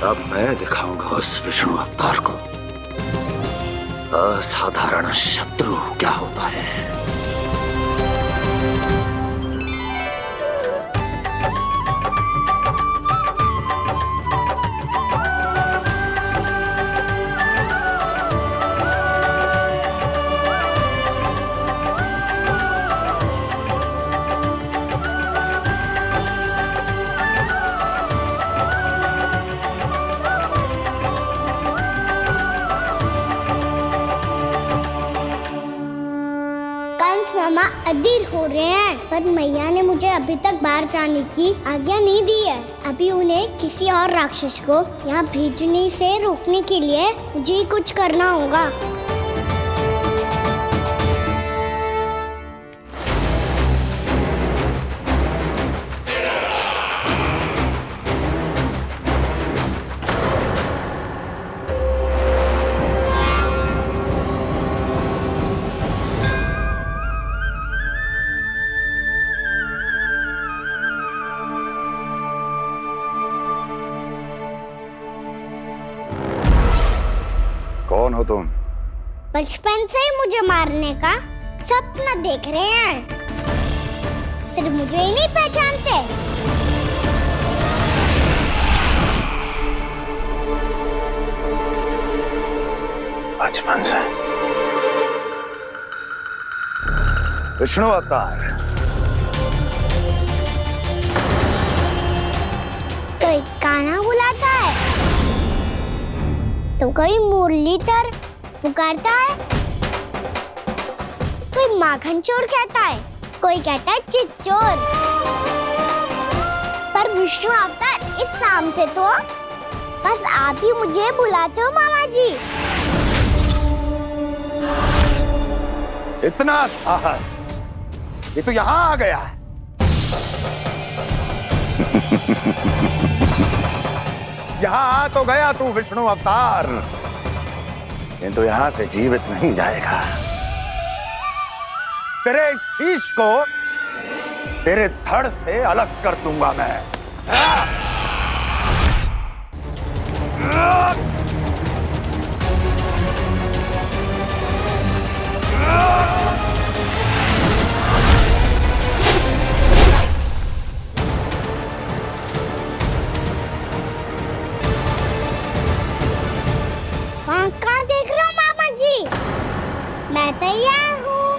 अब मैं दिखाऊंगा उस विष्णु अवतार को असाधारण शत्रु क्या होता है। मामा अधीर हो रहे हैं, पर मैया ने मुझे अभी तक बाहर जाने की आज्ञा नहीं दी है। अभी उन्हें किसी और राक्षस को यहाँ भेजने से रोकने के लिए मुझे कुछ करना होगा। कौन हो तुम? बचपन से ही मुझे मारने का सपना देख रहे हैं, फिर मुझे ही नहीं पहचानते। बचपन से विष्णु अवतार। कोई कान्हा बुलाता है तो कोई मुरलीधर पुकारता है, कोई माखन चोर कहता है, कोई कहता है चिच्चोर। पर विष्णु अवतार इस नाम से तो बस आप ही मुझे बुलाते हो मामा जी। इतना साहस, ये तो यहाँ आ गया है। यहाँ आ तो गया तू विष्णु अवतार, किंतु यहाँ से जीवित नहीं जाएगा। तेरे शीश को तेरे धड़ से अलग कर दूंगा मैं। कहाँ देख रहे हो मामा जी? मैं तैयार हूँ।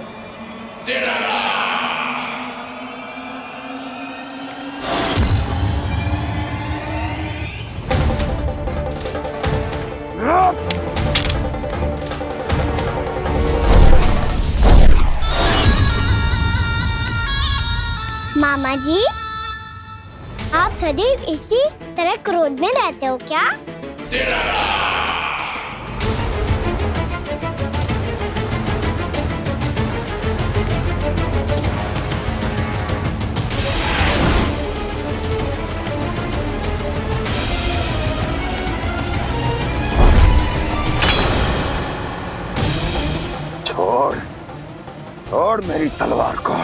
मामा जी, आप सदैव इसी तरह क्रोध में रहते हो क्या? छोड़, छोड़ मेरी तलवार को।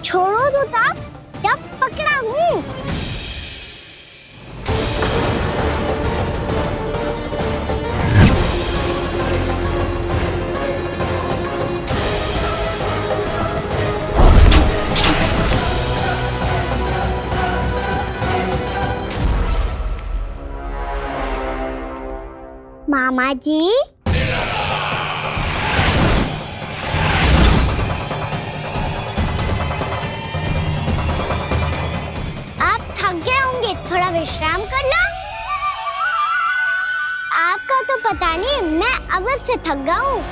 छोड़ो तो तब जब पकड़ा हूँ। मामा जी, आप थक गए होंगे, थोड़ा विश्राम कर लो। आपका तो पता नहीं, मैं अवश्य से थक गया हूँ।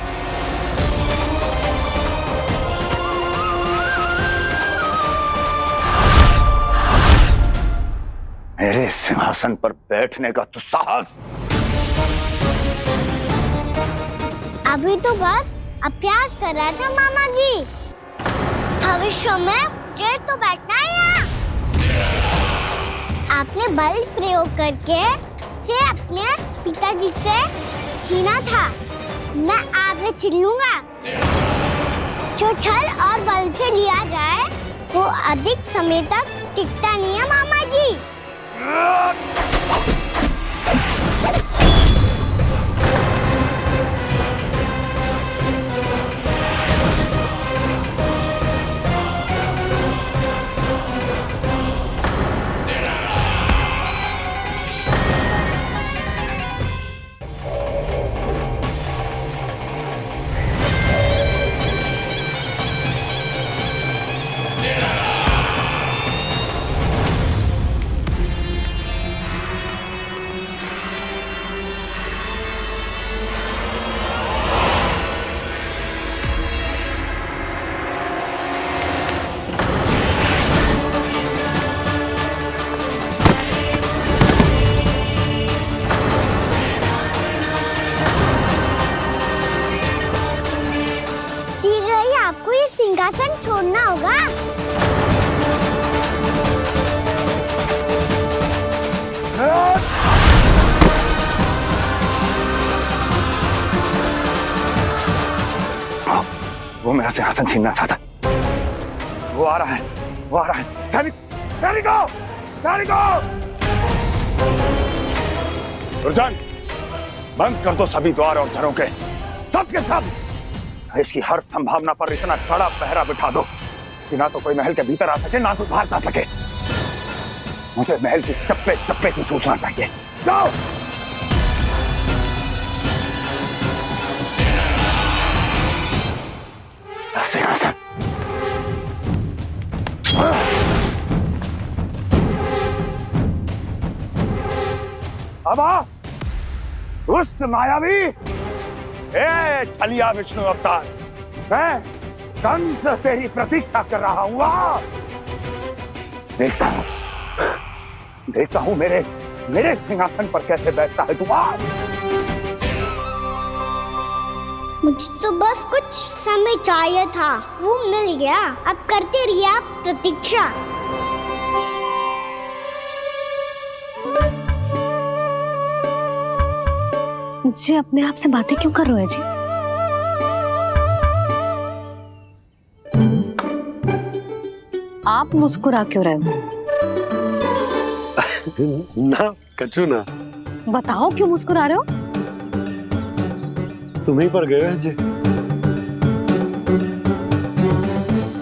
मेरे सिंहासन पर बैठने का तो साहस। अभी तो बस अभ्यास कर रहा था मामा जी। भविष्य में मुझे तो बैठना है यहाँ। आपने बल प्रयोग करके से अपने पिताजी से छीना था, मैं आपसे छीन लूंगा। जो छल और बल से लिया जाए वो अधिक समय तक टिकता नहीं है मामा जी। सिंहासन छोड़ना होगा। वो मेरा सिंहासन छीनना चाहता। वो आ रहा है, वो आ रहा है। सैनिकों, दुर्जन, बंद कर दो सभी द्वार और घरों के, सब के सब। इसकी हर संभावना पर इतना कड़ा पहरा बिठा दो कि ना तो कोई महल के भीतर आ सके, ना तो बाहर जा सके। मुझे महल की चप्पे चप्पे की सूचना चाहिए। जाओ। सिंहासन। अब आ, दुष्ट मायावी, छलिया विष्णु अवतार, मैं कंस तेरी प्रतीक्षा कर रहा हूँ। देखता हूँ मेरे सिंहासन पर कैसे बैठता है तू। मुझे तो बस कुछ समय चाहिए था, वो मिल गया। अब करते रहिए आप प्रतीक्षा। जी अपने आप से बातें क्यों कर रहे हो जी? आप मुस्कुरा क्यों रहे हो? ना कछु ना। बताओ क्यों मुस्कुरा रहे हो? तुम्हीं पर गए हैं जी।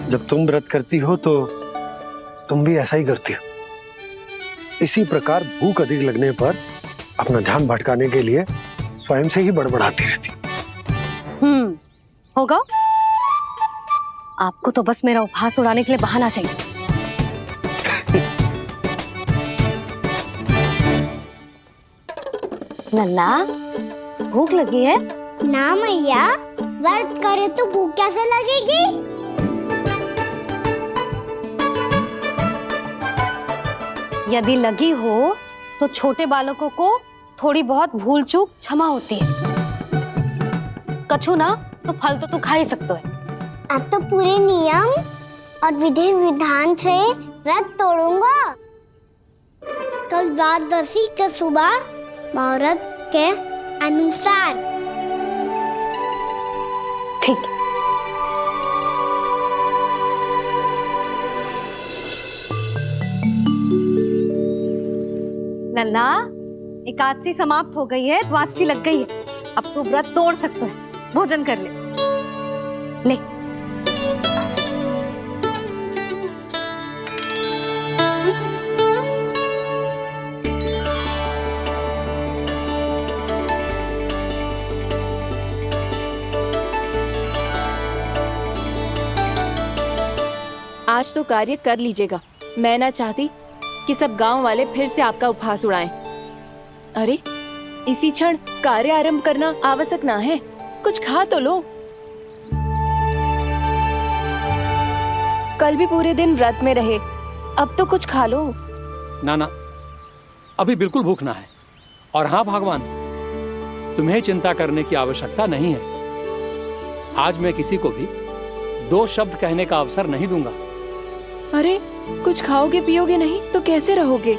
जब तुम व्रत करती हो तो तुम भी ऐसा ही करती हो। इसी प्रकार भूख अधिक लगने पर अपना ध्यान भटकाने के लिए स्वयं से ही बड़बड़ाती रहती। होगा। आपको तो बस मेरा उपहास उड़ाने के लिए बहाना चाहिए। लल्ला, भूख लगी है? ना मैया, व्रत करे तो भूख कैसे लगेगी? यदि लगी हो तो छोटे बालकों को थोड़ी बहुत भूल चूक क्षमा होती है। कछु ना तो फल तो तू खा ही सकते है। अब तो पूरे नियम और विधि विधान से व्रत तोड़ूंगा। कल द्वादशी के सुबह मुहूर्त के अनुसार। ठीक। लल्ला, एकादशी समाप्त हो गई है, द्वादशी लग गई है। अब तू व्रत तोड़ सकता है। भोजन कर ले। ले। तो कार्य कर लीजिएगा। मैं ना चाहती कि सब गांव वाले फिर से आपका उपहास उड़ाएं। अरे इसी क्षण कार्य आरंभ करना आवश्यक ना है, कुछ खा तो लो। कल भी पूरे दिन व्रत में रहे, अब तो कुछ खा लो। ना ना, अभी बिल्कुल भूख ना है। और हाँ भगवान, तुम्हें चिंता करने की आवश्यकता नहीं है। आज मैं किसी को भी 2 शब्द कहने का अवसर नहीं दूंगा। अरे कुछ खाओगे पियोगे नहीं तो कैसे रहोगे?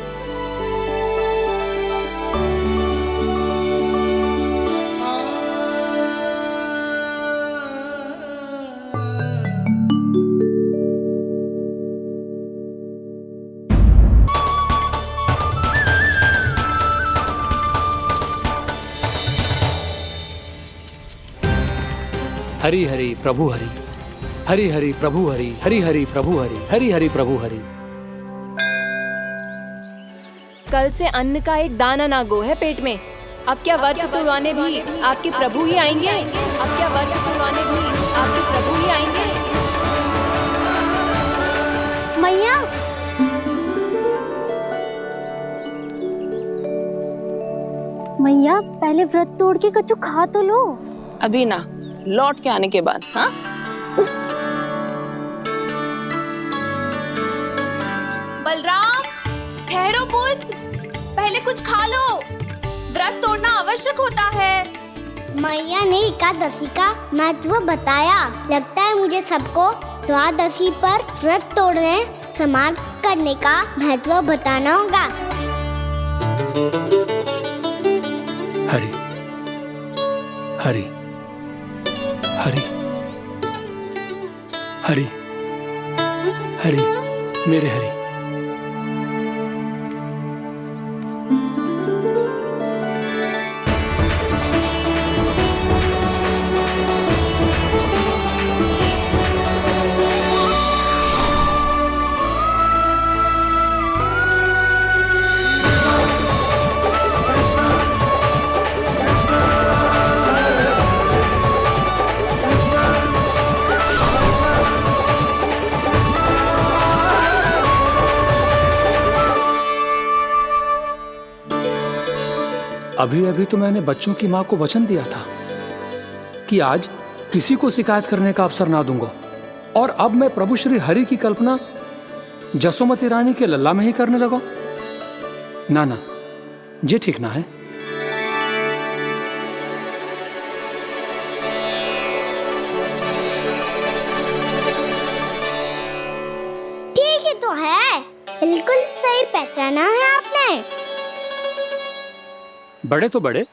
हरि हरि प्रभु हरि, हरि हरि प्रभु हरि, हरि हरि प्रभु हरि, हरि हरि प्रभु हरि। कल से अन्न का एक दाना ना गो है पेट में। अब क्या व्रत तुड़वाने भी आपके प्रभु ही आएंगे? अब क्या व्रत तुड़वाने भी आपके प्रभु ही आएंगे? मैया, मैया पहले व्रत तोड़ के कछु खा तो लो। अभी ना, लौट के आने के बाद। हाँ, बलराम ठहरो पुत्र, पहले कुछ खा लो, व्रत तोड़ना आवश्यक होता है। मैया ने एकादशी का महत्व बताया। लगता है मुझे सबको द्वादशी पर व्रत तोड़ने समाप्त करने का महत्व बताना होगा। हरि हरि हरि हरि हरि, मेरे हरि। अभी अभी तो मैंने बच्चों की माँ को वचन दिया था कि आज किसी को शिकायत करने का अवसर ना दूंगा, और अब मैं प्रभु श्री हरि की कल्पना जसोमती रानी के लल्ला में ही करने लगा। ना ना, ये ठीक ना है। ठीक है तो है, बिल्कुल सही पहचाना है आपने। बड़े तो बड़े,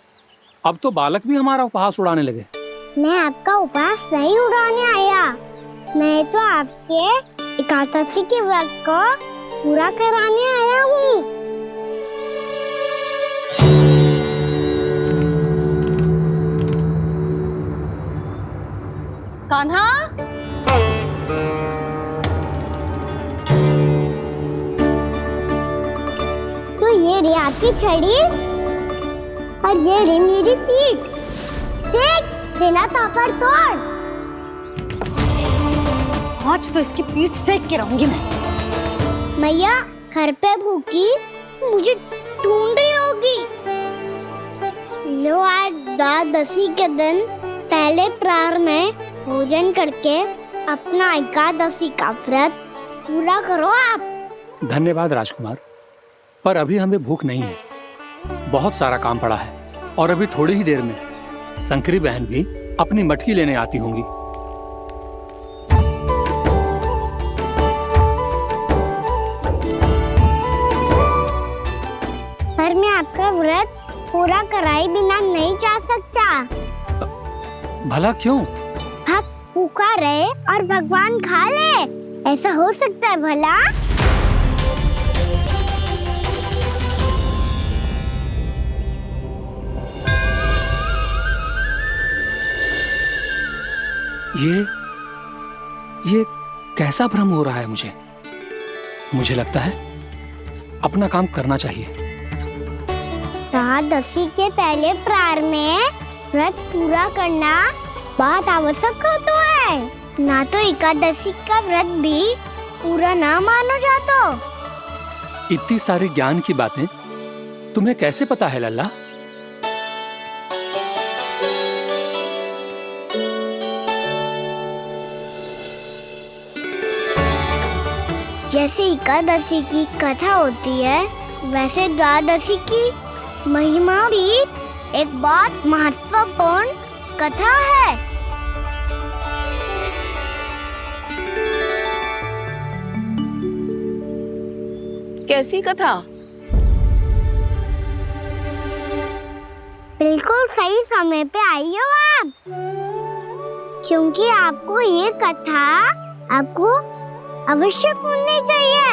अब तो बालक भी हमारा उपहास उड़ाने लगे। मैं आपका उपहास नहीं उड़ाने आया, मैं तो आपके एकादशी के व्रत को पूरा कराने आया हूँ। कान्हा, तो ये रे आपकी छड़ी और ये रे मेरी पीठ। सेक बिना ताकत तोड़। आज तो इसकी पीठ सेक के रहूंगी मैं। मैया घर पे भूखी मुझे ढूंढ रही होगी। लो आज द्वादशी के दिन पहले प्रहर में भोजन करके अपना एकादशी का व्रत पूरा करो आप। धन्यवाद राजकुमार, पर अभी हमें भूख नहीं है। बहुत सारा काम पड़ा है, और अभी थोड़ी ही देर में शंकरी बहन भी अपनी मटकी लेने आती होंगी। पर मैं आपका व्रत पूरा कराए बिना नहीं जा सकता। भला क्यों? भक्त भूखा रहे और भगवान खा ले, ऐसा हो सकता है भला? ये कैसा भ्रम हो रहा है मुझे लगता है अपना काम करना चाहिए। द्वादशी के पहले प्रहर में व्रत पूरा करना बहुत आवश्यक होता है। ना तो एकादशी का व्रत भी पूरा ना मानो जा तो। इतनी सारी ज्ञान की बातें तुम्हें कैसे पता है लल्ला? जैसे एकादशी की कथा होती है, वैसे द्वादशी की महिमा भी एक बहुत महत्वपूर्ण कथा है। कैसी कथा? बिल्कुल सही समय पे आई हो आप, क्योंकि आपको ये कथा आपको अवश्य सुननी चाहिए।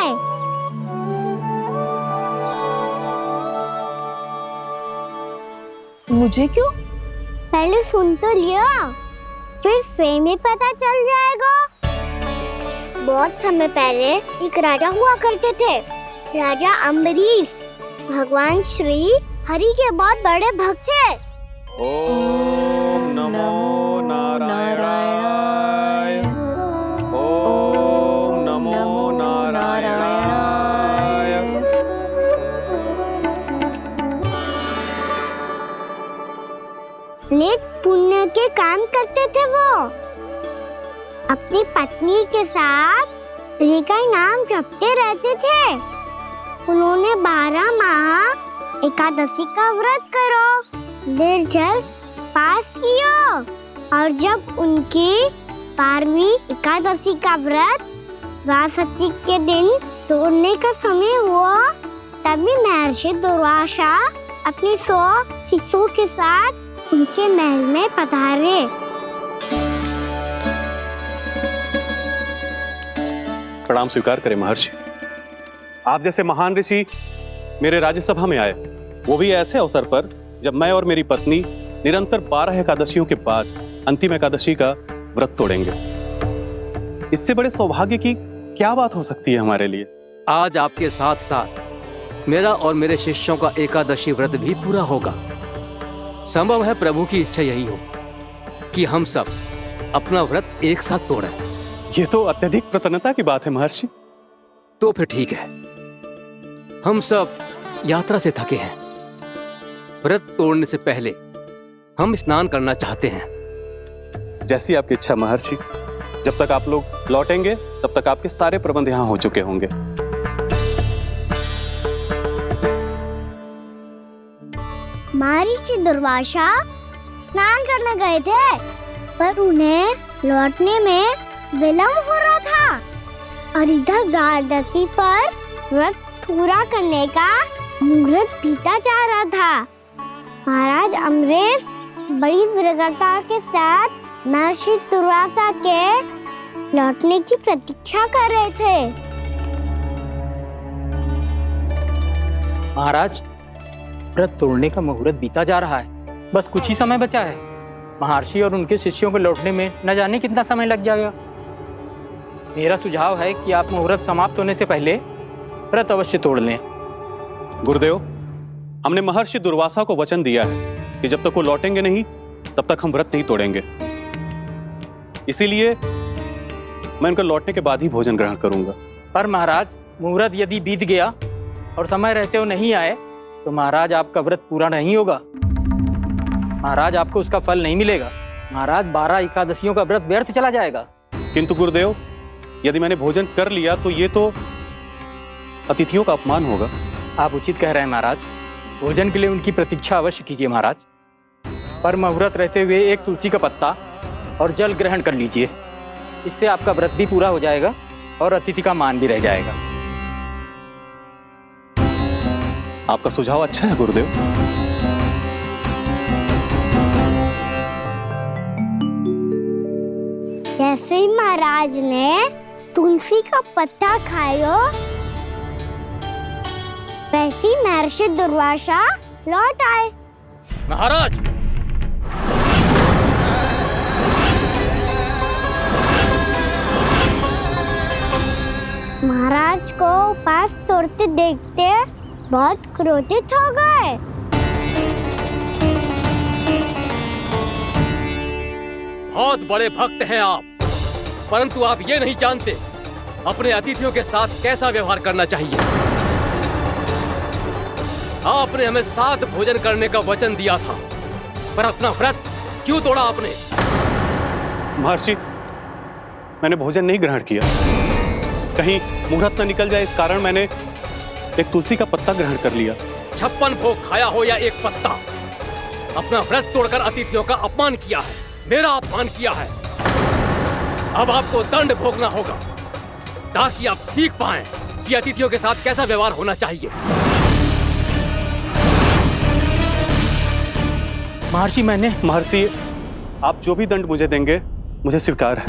मुझे क्यों? पहले सुन तो लियो, फिर स्वयं ही पता चल जाएगा। बहुत समय पहले एक राजा हुआ करते थे, राजा अम्बरीश। भगवान श्री हरि के बहुत बड़े भक्त थे। ओम नमो नारायणाय। ओम नमो नारायणाय। नेक पुण्य के काम करते थे वो। अपनी पत्नी के साथ हरि का नाम जपते रहते थे। उन्होंने 12 माह एकादशी का व्रत करो निर्जल पास किया, और जब उनकी 12वीं एकादशी का व्रत द्वादशी के दिन तोड़ने का समय हुआ, तभी महर्षि दुर्वासा अपनी 100 शिष्यों के साथ उनके महल में पधारे। प्रणाम स्वीकार करें महर्षि। आप जैसे महान ऋषि मेरे राज्यसभा में आए, वो भी ऐसे अवसर पर जब मैं और मेरी पत्नी निरंतर 12 एकादशियों के बाद अंतिम एकादशी का व्रत तोड़ेंगे। इससे बड़े सौभाग्य की क्या बात हो सकती है हमारे लिए? आज आपके साथ साथ मेरा और मेरे शिष्यों का एकादशी व्रत भी पूरा होगा। संभव है प्रभु की इच्छा यही हो कि हम सब अपना व्रत एक साथ तोड़ें। ये तो अत्यधिक प्रसन्नता की बात है महर्षि। तो फिर ठीक है, हम सब यात्रा से थके हैं। व्रत तोड़ने से पहले हम स्नान करना चाहते हैं। जैसी आपकी इच्छा महर्षि। जब तक आप लोग लौटेंगे तब तक आपके सारे प्रबंध यहाँ हो चुके होंगे। महर्षि दुर्वासा स्नान करने गए थे, पर उन्हें लौटने में विलंब हो रहा था, और इधर द्वादशी पर व्रत पूरा करने का मुहूर्त बीता जा रहा था। महाराज अम्बरीश बड़ी दृढ़ता के साथ महर्षि दुर्वासा के लौटने की प्रतीक्षा कर रहे थे। महाराज, व्रत तोड़ने का मुहूर्त बीता जा रहा है, बस कुछ ही समय बचा है। महर्षि और उनके शिष्यों को लौटने में न जाने कितना समय लग जाएगा। मेरा सुझाव है कि आप मुहूर्त समाप्त होने से पहले व्रत अवश्य तोड़ लें। गुरुदेव, हमने महर्षि दुर्वासा को वचन दिया है कि जब तक वो लौटेंगे नहीं तब तक हम व्रत नहीं तोड़ेंगे। इसीलिए मैं उनके लौटने के बाद ही भोजन ग्रहण करूंगा। पर महाराज, मुहूर्त यदि बीत गया और समय रहते हो नहीं आए तो महाराज आपका व्रत पूरा नहीं होगा। महाराज, आपको उसका फल नहीं मिलेगा। महाराज, 12 एकादशियों का व्रत व्यर्थ चला जाएगा। किंतु गुरुदेव, यदि मैंने भोजन कर लिया तो ये तो अतिथियों का अपमान होगा। आप उचित कह रहे हैं महाराज। भोजन के लिए उनकी प्रतीक्षा अवश्य कीजिए महाराज, पर मुहूर्त रहते हुए एक तुलसी का पत्ता और जल ग्रहण कर लीजिए। इससे आपका व्रत भी पूरा हो जाएगा और अतिथि का मान भी रह जाएगा। आपका सुझाव अच्छा है गुरुदेव। जैसे ही महाराज ने तुलसी का पत्ता खाया, वैसे ही महर्षि दुर्वासा लौट आए। महाराज, महाराज को उपास तोड़ते देखते बहुत क्रोधित हो गए। बहुत बड़े भक्त हैं आप, परंतु आप ये नहीं जानते अपने अतिथियों के साथ कैसा व्यवहार करना चाहिए। आपने हमें साथ भोजन करने का वचन दिया था, पर अपना व्रत क्यों तोड़ा आपने? महर्षि, मैंने भोजन नहीं ग्रहण किया। कहीं मुहूर्त न निकल जाए इस कारण मैंने एक तुलसी का पत्ता ग्रहण कर लिया। 56 भोग खाया हो या एक पत्ता, अपना व्रत तोड़कर अतिथियों का अपमान किया है, मेरा अपमान किया है। अब आपको दंड भोगना होगा ताकि आप सीख पाएं कि अतिथियों के साथ कैसा व्यवहार होना चाहिए। महर्षि, आप जो भी दंड मुझे देंगे मुझे स्वीकार है,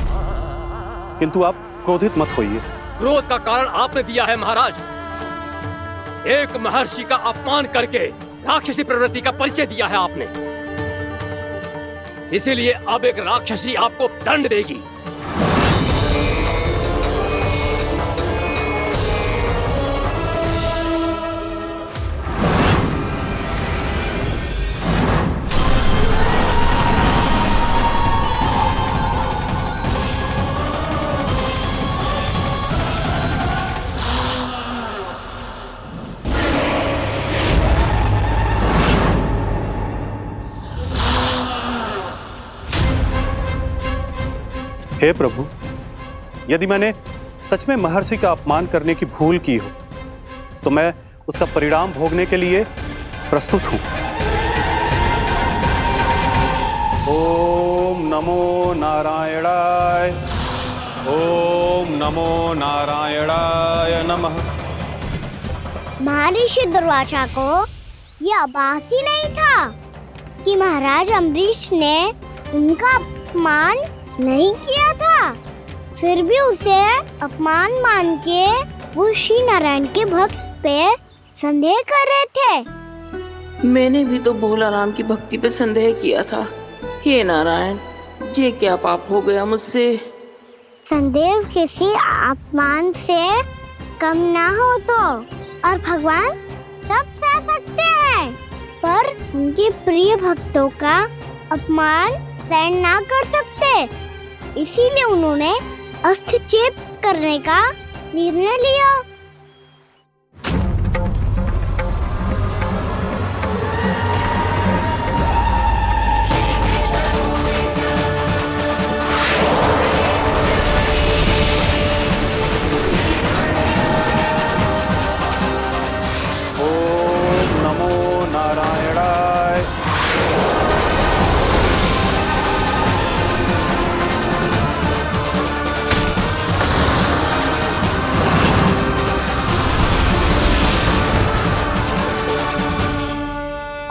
किंतु आप क्रोधित मत होइए। क्रोध का कारण आपने दिया है महाराज। एक महर्षि का अपमान करके राक्षसी प्रवृत्ति का परिचय दिया है आपने, इसीलिए अब एक राक्षसी आपको दंड देगी। हे प्रभु, यदि मैंने सच में महर्षि का अपमान करने की भूल की हो तो मैं उसका परिणाम भोगने के लिए प्रस्तुत हूं। ओम नमो नारायणाय, ओम नमो नारायणाय नमः। महर्षि दुर्वासा को यह आभास ही नहीं था कि महाराज अम्बरीश ने उनका अपमान नहीं किया था, फिर भी उसे अपमान मान के वो श्री नारायण के भक्त पे संदेह कर रहे थे। मैंने भी तो भोला राम की भक्ति पे संदेह किया था। हे नारायण, ये क्या पाप हो गया मुझसे? संदेह किसी अपमान से कम ना हो तो, और भगवान सब सह सकते हैं, पर उनके प्रिय भक्तों का अपमान सहन ना कर सकते, इसीलिए उन्होंने अस्थिचेप करने का निर्णय लिया। ओम नमो नारायणाय।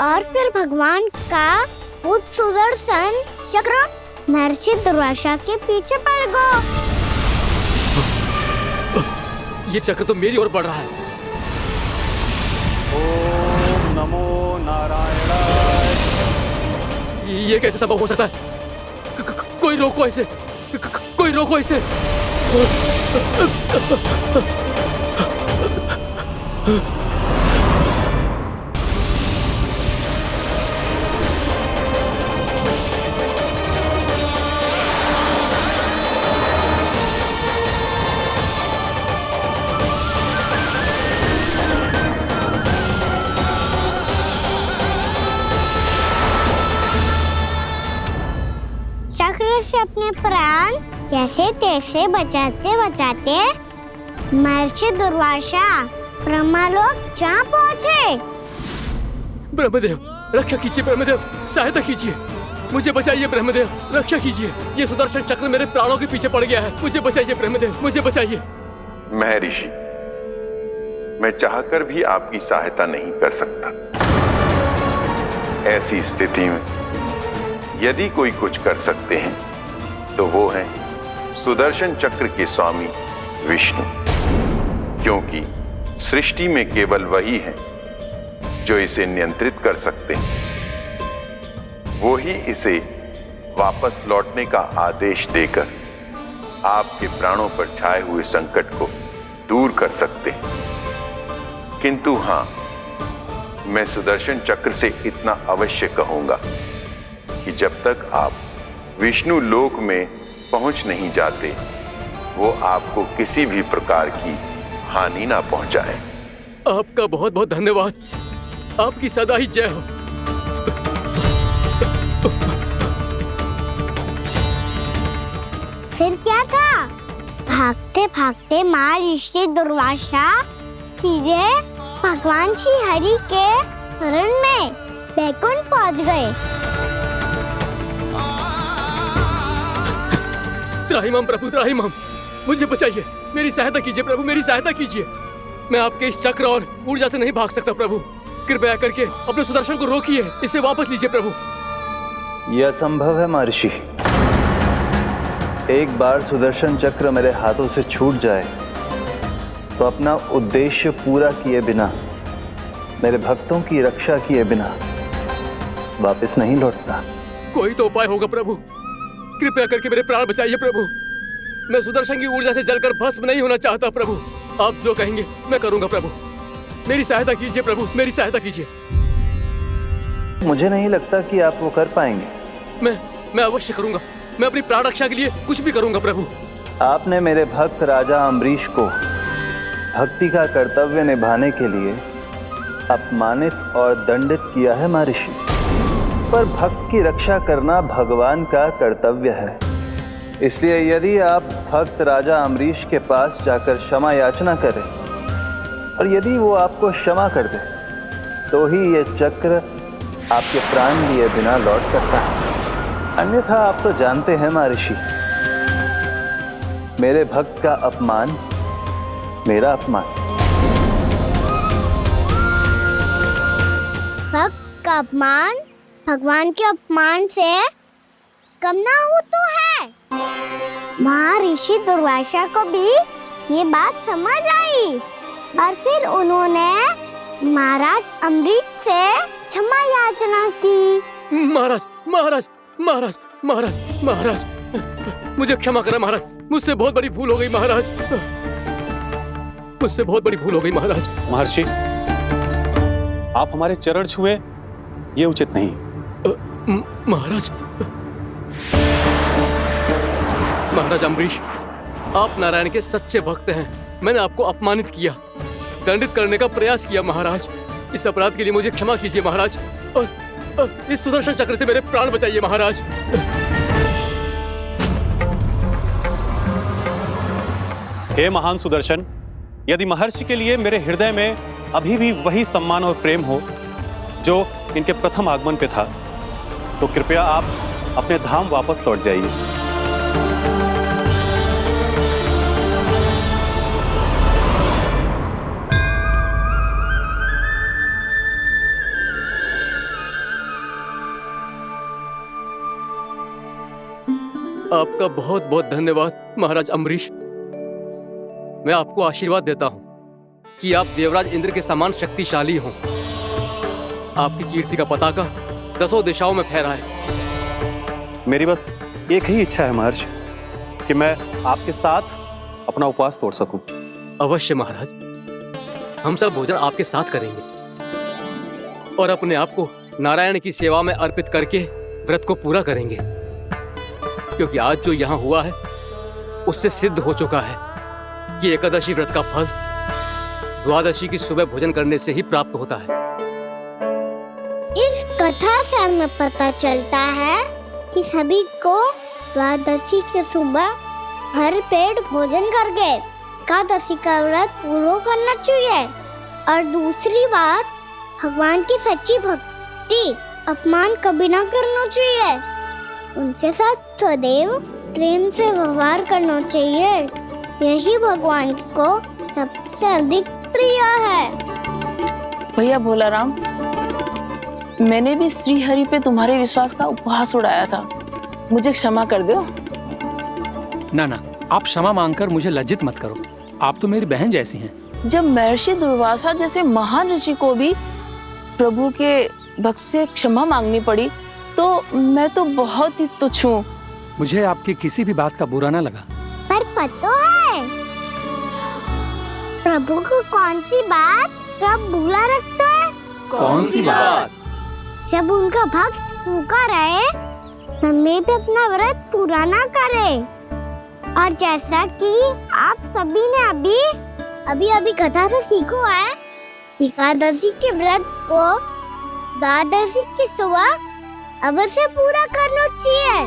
और फिर भगवान का वो सुदर्शन चक्र महर्षि दुर्वासा के पीछे पड़ गया। ये चक्र तो मेरी ओर बढ़ रहा है। ओम नमो नारायणाय। ये कैसे संभव हो सकता है? कोई रोको इसे, कोई रोको इसे। चक्र से अपने प्राण कैसे तैसे बचाते बचाते महर्षि दुर्वासा ब्रह्मलोक जा पहुँचे। ब्रह्मदेव, रक्षा कीजिए ब्रह्मदेव, सहायता कीजिए, मुझे बचाइए ब्रह्मदेव, रक्षा कीजिए। ये सुदर्शन चक्र मेरे प्राणों के पीछे पड़ गया है, मुझे बचाइए ब्रह्मदेव, मुझे बचाइए। महर्षि, मैं चाहकर भी आपकी सहायता नहीं कर सकता। ऐसी स्थिति में यदि कोई कुछ कर सकते हैं तो वो है सुदर्शन चक्र के स्वामी विष्णु, क्योंकि सृष्टि में केवल वही है जो इसे नियंत्रित कर सकते हैं। वो ही इसे वापस लौटने का आदेश देकर आपके प्राणों पर छाए हुए संकट को दूर कर सकते हैं। किंतु हां, मैं सुदर्शन चक्र से इतना अवश्य कहूंगा कि जब तक आप विष्णु लोक में पहुंच नहीं जाते, वो आपको किसी भी प्रकार की हानि ना पहुंचाए। आपका बहुत बहुत धन्यवाद। आपकी सदा ही जय हो। फिर क्या था? भागते भागते महर्षि दुर्वासा सीधे भगवान श्री हरि के शरण में बैकुंठ पहुंच गए। त्राहिमाम प्रभु, त्राहिमाम, मुझे बचाइए, मेरी सहायता कीजिए प्रभु, मेरी सहायता कीजिए। मैं आपके इस चक्र और ऊर्जा से नहीं भाग सकता प्रभु। कृपया करके अपने सुदर्शन को रोकिए, इसे वापस लीजिए प्रभु। यह असंभव है महर्षि। एक बार सुदर्शन चक्र मेरे हाथों से छूट जाए तो अपना उद्देश्य पूरा किए बिना, मेरे भक्तों की रक्षा किए बिना वापस नहीं लौटता। कोई तो उपाय होगा प्रभु, कृपया करके मेरे प्राण बचाइए प्रभु। मैं सुदर्शन की ऊर्जा से जलकर भस्म नहीं होना चाहता प्रभु। आप जो कहेंगे मैं करूंगा प्रभु। मेरी सहायता कीजिए प्रभु, मेरी सहायता कीजिए। मुझे नहीं लगता कि आप वो कर पाएंगे। मैं अवश्य करूंगा। मैं अपनी प्राण रक्षा के लिए कुछ भी करूंगा प्रभु। आपने मेरे भक्त राजा अम्बरीश को भक्ति का कर्तव्य निभाने के लिए अपमानित और दंडित किया है महर्षि, पर भक्त की रक्षा करना भगवान का कर्तव्य है। इसलिए यदि आप भक्त राजा अम्बरीश के पास जाकर क्षमा याचना करें और यदि वो आपको क्षमा कर दे तो ही ये चक्र आपके प्राण लिए बिना लौट सकता है। अन्यथा आप तो जानते हैं महर्षि, मेरे भक्त का अपमान मेरा अपमान। भक्त का अपमान भगवान के अपमान से कम ना हो तो है। महर्षि दुर्वासा को भी ये बात समझ आई और फिर उन्होंने महाराज अम्बरीश से क्षमा याचना की। महाराज महाराज महाराज महाराज महाराज, मुझे क्षमा करें महाराज, मुझसे बहुत बड़ी भूल हो गई महाराज, मुझसे बहुत बड़ी भूल हो गई महाराज। महर्षि, आप हमारे चरण छुए ये उचित नहीं। महाराज महाराज अम्बरीश, आप नारायण के सच्चे भक्त हैं। मैंने आपको अपमानित किया, दंडित करने का प्रयास किया महाराज। इस अपराध के लिए मुझे क्षमा कीजिए महाराज, और इस सुदर्शन चक्र से मेरे प्राण बचाइए महाराज। हे महान सुदर्शन, यदि महर्षि के लिए मेरे हृदय में अभी भी वही सम्मान और प्रेम हो जो इनके प्रथम आगमन पे था, तो कृपया आप अपने धाम वापस लौट जाइए। आपका बहुत बहुत धन्यवाद महाराज अम्बरीश। मैं आपको आशीर्वाद देता हूं कि आप देवराज इंद्र के समान शक्तिशाली हों। आपकी कीर्ति का पताका 10 दिशाओं में फहराए। मेरी बस एक ही इच्छा है महर्षि, कि मैं आपके साथ अपना उपवास तोड़ सकूं। अवश्य महाराज, हम सब भोजन आपके साथ करेंगे और अपने आप को नारायण की सेवा में अर्पित करके व्रत को पूरा करेंगे, क्योंकि आज जो यहाँ हुआ है उससे सिद्ध हो चुका है कि एकादशी व्रत का फल द्वादशी की सुबह भोजन करने से ही प्राप्त होता है। इस कथा से हमें पता चलता है कि सभी को द्वादशी के सुबह भर पेट भोजन करके एकादशी का व्रत पूरा करना चाहिए। और दूसरी बात, भगवान की सच्ची भक्ति अपमान कभी ना करना चाहिए। उनके साथ सदैव प्रेम से व्यवहार करना चाहिए। यही भगवान को सबसे अधिक प्रिय है। भैया भोलाराम, मैंने भी श्री हरि पे तुम्हारे विश्वास का उपहास उड़ाया था, मुझे क्षमा कर दो। ना ना, आप क्षमा मांगकर मुझे लज्जित मत करो। आप तो मेरी बहन जैसी हैं। जब महर्षि दुर्वासा जैसे महान ऋषि को भी प्रभु के भक्त से क्षमा मांगनी पड़ी, तो मैं तो बहुत ही तुच्छ हूँ। मुझे आपकी किसी भी बात का बुरा ना लगा। पर पता है प्रभु को कौन सी बात कब बुरा रखता है? कौन सी बात? जब उनका भक्त भूखा रहे, समय पे अपना व्रत पूरा ना करे। और जैसा कि आप सभी ने अभी कथा से सीखो है, एकादशी के व्रत को द्वादशी की सुबह अवश्य पूरा करना चाहिए।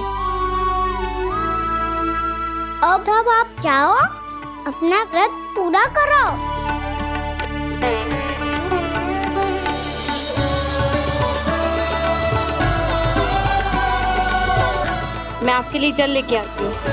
अब आप जाओ, अपना व्रत पूरा करो। मैं आपके लिए जल लेके आती हूँ।